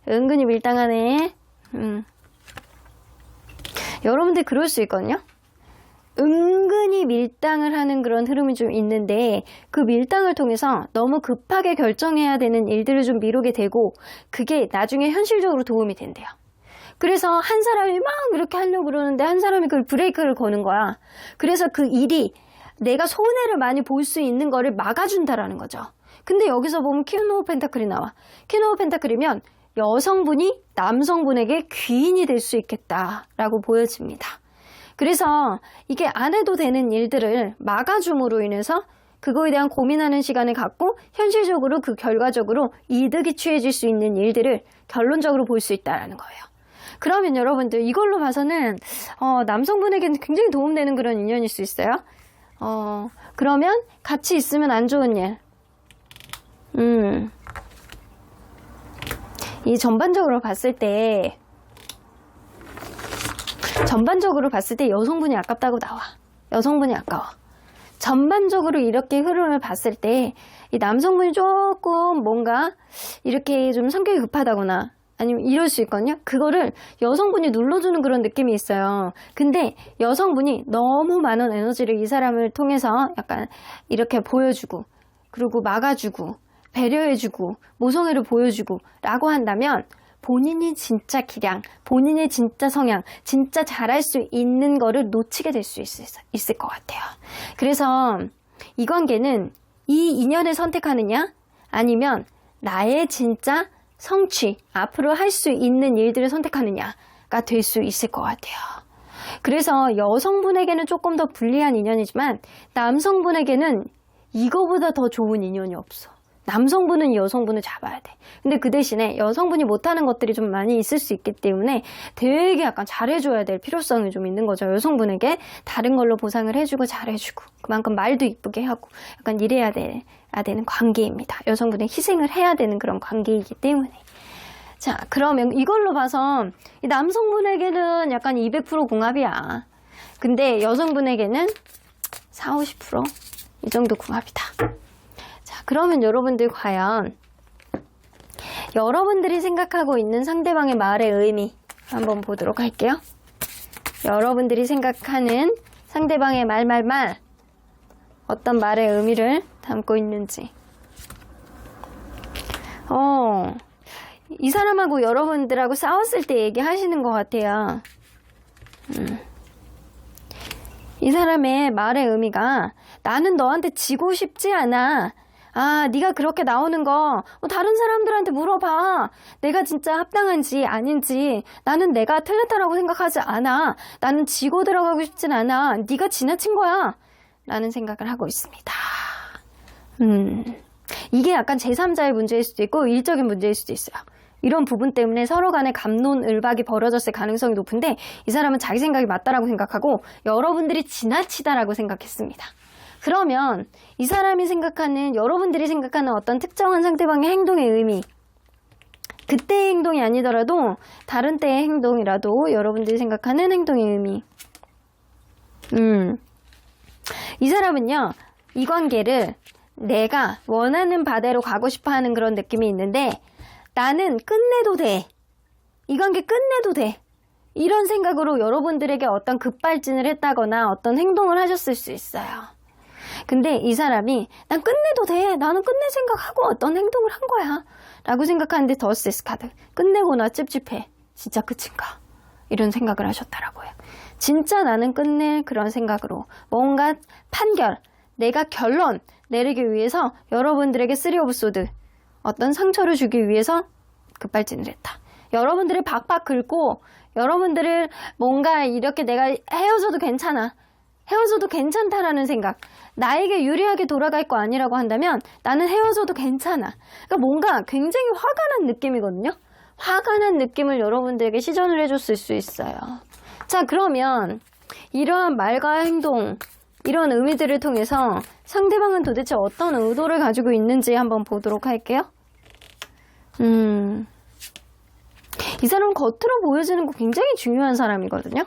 은근히 밀당하네. 여러분들 그럴 수 있거든요. 은근히 밀당을 하는 그런 흐름이 좀 있는데, 그 밀당을 통해서 너무 급하게 결정해야 되는 일들을 좀 미루게 되고, 그게 나중에 현실적으로 도움이 된대요. 그래서 한 사람이 막 이렇게 하려고 그러는데 한 사람이 그걸 브레이크를 거는 거야. 그래서 그 일이 내가 손해를 많이 볼 수 있는 거를 막아준다라는 거죠. 근데 여기서 보면 퀸 오브 펜타클이 나와. 퀸 오브 펜타클이면 여성분이 남성분에게 귀인이 될 수 있겠다라고 보여집니다. 그래서 이게 안 해도 되는 일들을 막아줌으로 인해서 그거에 대한 고민하는 시간을 갖고 현실적으로 그 결과적으로 이득이 취해질 수 있는 일들을 결론적으로 볼 수 있다는 거예요. 그러면 여러분들 이걸로 봐서는 남성분에게는 굉장히 도움되는 그런 인연일 수 있어요. 그러면 같이 있으면 안 좋은 일. 이 전반적으로 봤을 때 여성분이 아깝다고 나와. 여성분이 아까워. 전반적으로 이렇게 흐름을 봤을 때 이 남성분이 조금 뭔가 이렇게 좀 성격이 급하다거나 아니면 이럴 수 있거든요. 그거를 여성분이 눌러주는 그런 느낌이 있어요. 근데 여성분이 너무 많은 에너지를 이 사람을 통해서 약간 이렇게 보여주고 그리고 막아주고 배려해주고 모성애를 보여주고 라고 한다면 본인이 진짜 기량, 본인의 진짜 성향, 진짜 잘할 수 있는 거를 놓치게 될 수 있을 것 같아요. 그래서 이 관계는 이 인연을 선택하느냐 아니면 나의 진짜 성취, 앞으로 할 수 있는 일들을 선택하느냐가 될 수 있을 것 같아요. 그래서 여성분에게는 조금 더 불리한 인연이지만 남성분에게는 이거보다 더 좋은 인연이 없어. 남성분은 여성분을 잡아야 돼. 근데 그 대신에 여성분이 못하는 것들이 좀 많이 있을 수 있기 때문에 되게 약간 잘해줘야 될 필요성이 좀 있는 거죠. 여성분에게 다른 걸로 보상을 해주고 잘해주고 그만큼 말도 이쁘게 하고 약간 이래야 되는 관계입니다. 여성분의 희생을 해야 되는 그런 관계이기 때문에. 자, 그러면 이걸로 봐서 이 남성분에게는 약간 200% 궁합이야. 근데 여성분에게는 40, 50% 이 정도 궁합이다. 자, 그러면 여러분들 과연 여러분들이 생각하고 있는 상대방의 말의 의미 한번 보도록 할게요. 여러분들이 생각하는 상대방의 말 어떤 말의 의미를 담고 있는지. 이 사람하고 여러분들하고 싸웠을 때 얘기하시는 것 같아요. 이 사람의 말의 의미가 나는 너한테 지고 싶지 않아. 네가 그렇게 나오는 거 다른 사람들한테 물어봐. 내가 진짜 합당한지 아닌지. 나는 내가 틀렸다라고 생각하지 않아. 나는 지고 들어가고 싶진 않아. 네가 지나친 거야. 라는 생각을 하고 있습니다. 이게 약간 제3자의 문제일 수도 있고 일적인 문제일 수도 있어요. 이런 부분 때문에 서로 간에 갑론을박이 벌어졌을 가능성이 높은데 이 사람은 자기 생각이 맞다라고 생각하고 여러분들이 지나치다라고 생각했습니다. 그러면 이 사람이 생각하는 여러분들이 생각하는 어떤 특정한 상대방의 행동의 의미 그때의 행동이 아니더라도 다른 때의 행동이라도 여러분들이 생각하는 행동의 의미 이 사람은요 이 관계를 내가 원하는 바대로 가고 싶어하는 그런 느낌이 있는데 나는 끝내도 돼. 이 관계 끝내도 돼. 이런 생각으로 여러분들에게 어떤 급발진을 했다거나 어떤 행동을 하셨을 수 있어요. 근데 이 사람이 난 끝내도 돼. 나는 끝낼 생각하고 어떤 행동을 한 거야. 라고 생각하는데 더 세스 카드. 끝내고 나 찝찝해. 진짜 끝인가? 이런 생각을 하셨다라고요. 진짜 나는 끝낼 그런 생각으로 뭔가 판결, 내가 결론 내리기 위해서 여러분들에게 3 오브 소드 어떤 상처를 주기 위해서 급발진을 했다. 여러분들을 박박 긁고 여러분들을 뭔가 이렇게 내가 헤어져도 괜찮아. 헤어져도 괜찮다라는 생각. 나에게 유리하게 돌아갈 거 아니라고 한다면 나는 헤어져도 괜찮아. 그러니까 뭔가 굉장히 화가 난 느낌이거든요. 화가 난 느낌을 여러분들에게 시전을 해줬을 수 있어요. 자, 그러면 이러한 말과 행동, 이런 의미들을 통해서 상대방은 도대체 어떤 의도를 가지고 있는지 한번 보도록 할게요. 이 사람은 겉으로 보여지는 거 굉장히 중요한 사람이거든요.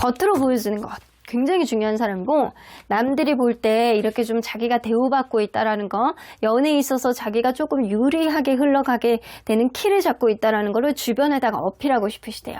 겉으로 보여지는 것 굉장히 중요한 사람이고 남들이 볼 때 이렇게 좀 자기가 대우받고 있다라는 거 연애에 있어서 자기가 조금 유리하게 흘러가게 되는 키를 잡고 있다라는 거를 주변에다가 어필하고 싶으시대요.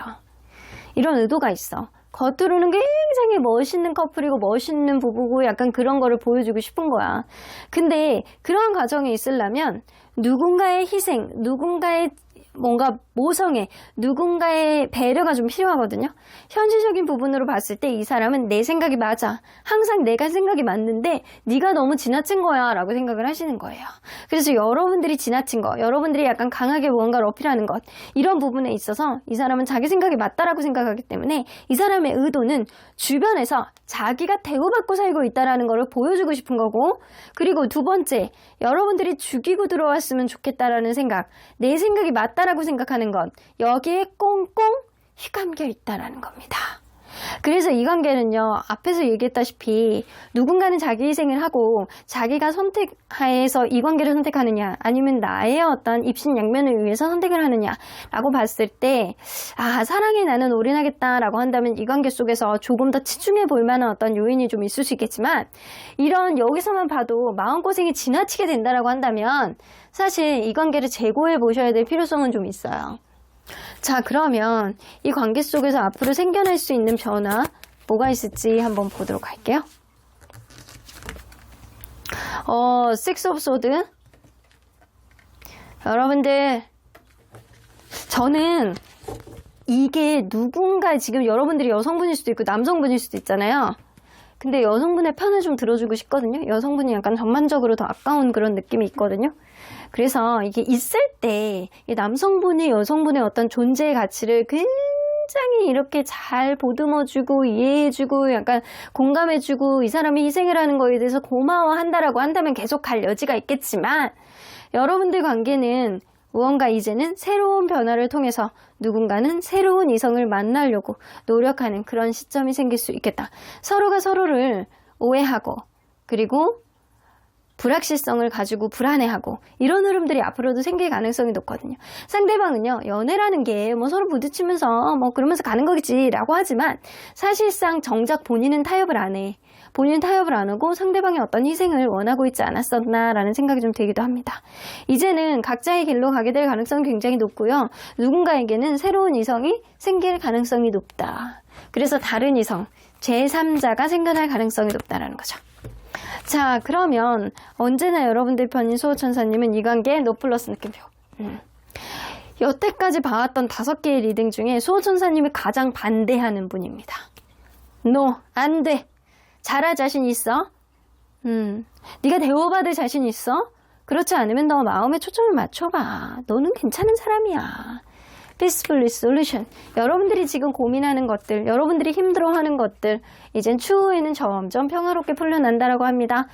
이런 의도가 있어. 겉으로는 굉장히 멋있는 커플이고 멋있는 부부고 약간 그런 거를 보여주고 싶은 거야. 근데 그런 과정에 있으려면 누군가의 희생, 누군가의 뭔가 모성애, 누군가의 배려가 좀 필요하거든요. 현실적인 부분으로 봤을 때 이 사람은 내 생각이 맞아. 항상 내가 생각이 맞는데 네가 너무 지나친 거야 라고 생각을 하시는 거예요. 그래서 여러분들이 지나친 거, 여러분들이 약간 강하게 무언가를 어필하는 것, 이런 부분에 있어서 이 사람은 자기 생각이 맞다라고 생각하기 때문에 이 사람의 의도는 주변에서 자기가 대우받고 살고 있다라는 것을 보여주고 싶은 거고, 그리고 두 번째, 여러분들이 죽이고 들어왔으면 좋겠다라는 생각, 내 생각이 맞다라고 생각하는 것, 여기에 꽁꽁 휘감겨 있다라는 겁니다. 그래서 이 관계는요, 앞에서 얘기했다시피 누군가는 자기 희생을 하고 자기가 선택하에서 이 관계를 선택하느냐, 아니면 나의 어떤 입신양면을 위해서 선택을 하느냐 라고 봤을 때, 사랑에 나는 올인하겠다라고 한다면 이 관계 속에서 조금 더 치중해 볼 만한 어떤 요인이 좀 있을 수 있겠지만, 이런 여기서만 봐도 마음고생이 지나치게 된다라고 한다면 사실 이 관계를 재고해 보셔야 될 필요성은 좀 있어요. 자, 그러면 이 관계 속에서 앞으로 생겨날 수 있는 변화 뭐가 있을지 한번 보도록 할게요. Six of Swords. 여러분들, 저는 이게 누군가, 지금 여러분들이 여성분일 수도 있고 남성분일 수도 있잖아요. 근데 여성분의 편을 좀 들어주고 싶거든요. 여성분이 약간 전반적으로 더 아까운 그런 느낌이 있거든요. 그래서 이게 있을 때 남성분이 여성분의 어떤 존재의 가치를 굉장히 이렇게 잘 보듬어주고 이해해주고 약간 공감해주고 이 사람이 희생을 하는 거에 대해서 고마워한다라고 한다면 계속 갈 여지가 있겠지만, 여러분들 관계는 무언가 이제는 새로운 변화를 통해서 누군가는 새로운 이성을 만나려고 노력하는 그런 시점이 생길 수 있겠다. 서로가 서로를 오해하고, 그리고 불확실성을 가지고 불안해하고, 이런 흐름들이 앞으로도 생길 가능성이 높거든요. 상대방은요, 연애라는 게 뭐 서로 부딪히면서 뭐 그러면서 가는 거겠지 라고 하지만, 사실상 정작 본인은 타협을 안 해. 본인은 타협을 안 하고 상대방의 어떤 희생을 원하고 있지 않았었나 라는 생각이 좀 들기도 합니다. 이제는 각자의 길로 가게 될 가능성이 굉장히 높고요. 누군가에게는 새로운 이성이 생길 가능성이 높다. 그래서 다른 이성, 제3자가 생겨날 가능성이 높다라는 거죠. 자, 그러면 언제나 여러분들 편인 수호천사님은 이 관계에 노 플러스 느낌표. 여태까지 봐왔던 5개의 리딩 중에 수호천사님이 가장 반대하는 분입니다. No, 안 돼. 잘할 자신 있어? 네가 대우받을 자신 있어? 그렇지 않으면 너 마음에 초점을 맞춰봐. 너는 괜찮은 사람이야. Peaceful Solution. 여러분들이 지금 고민하는 것들, 여러분들이 힘들어하는 것들, 이젠 추후에는 점점 평화롭게 풀려난다라고 합니다.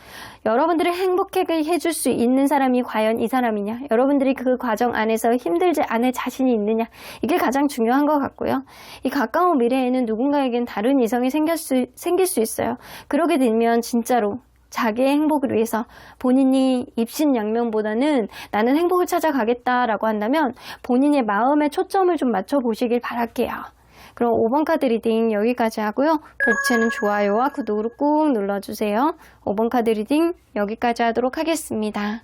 여러분들을 행복하게 해줄 수 있는 사람이 과연 이 사람이냐? 여러분들이 그 과정 안에서 힘들지 않을 자신이 있느냐? 이게 가장 중요한 것 같고요. 이 가까운 미래에는 누군가에겐 다른 이성이 생길 수 있어요. 그러게 되면 진짜로 자기의 행복을 위해서 본인이 입신양면보다는 나는 행복을 찾아가겠다라고 한다면 본인의 마음에 초점을 좀 맞춰보시길 바랄게요. 그럼 5번 카드 리딩 여기까지 하고요. 복채는 좋아요와 구독으로 꾹 눌러주세요. 5번 카드 리딩 여기까지 하도록 하겠습니다.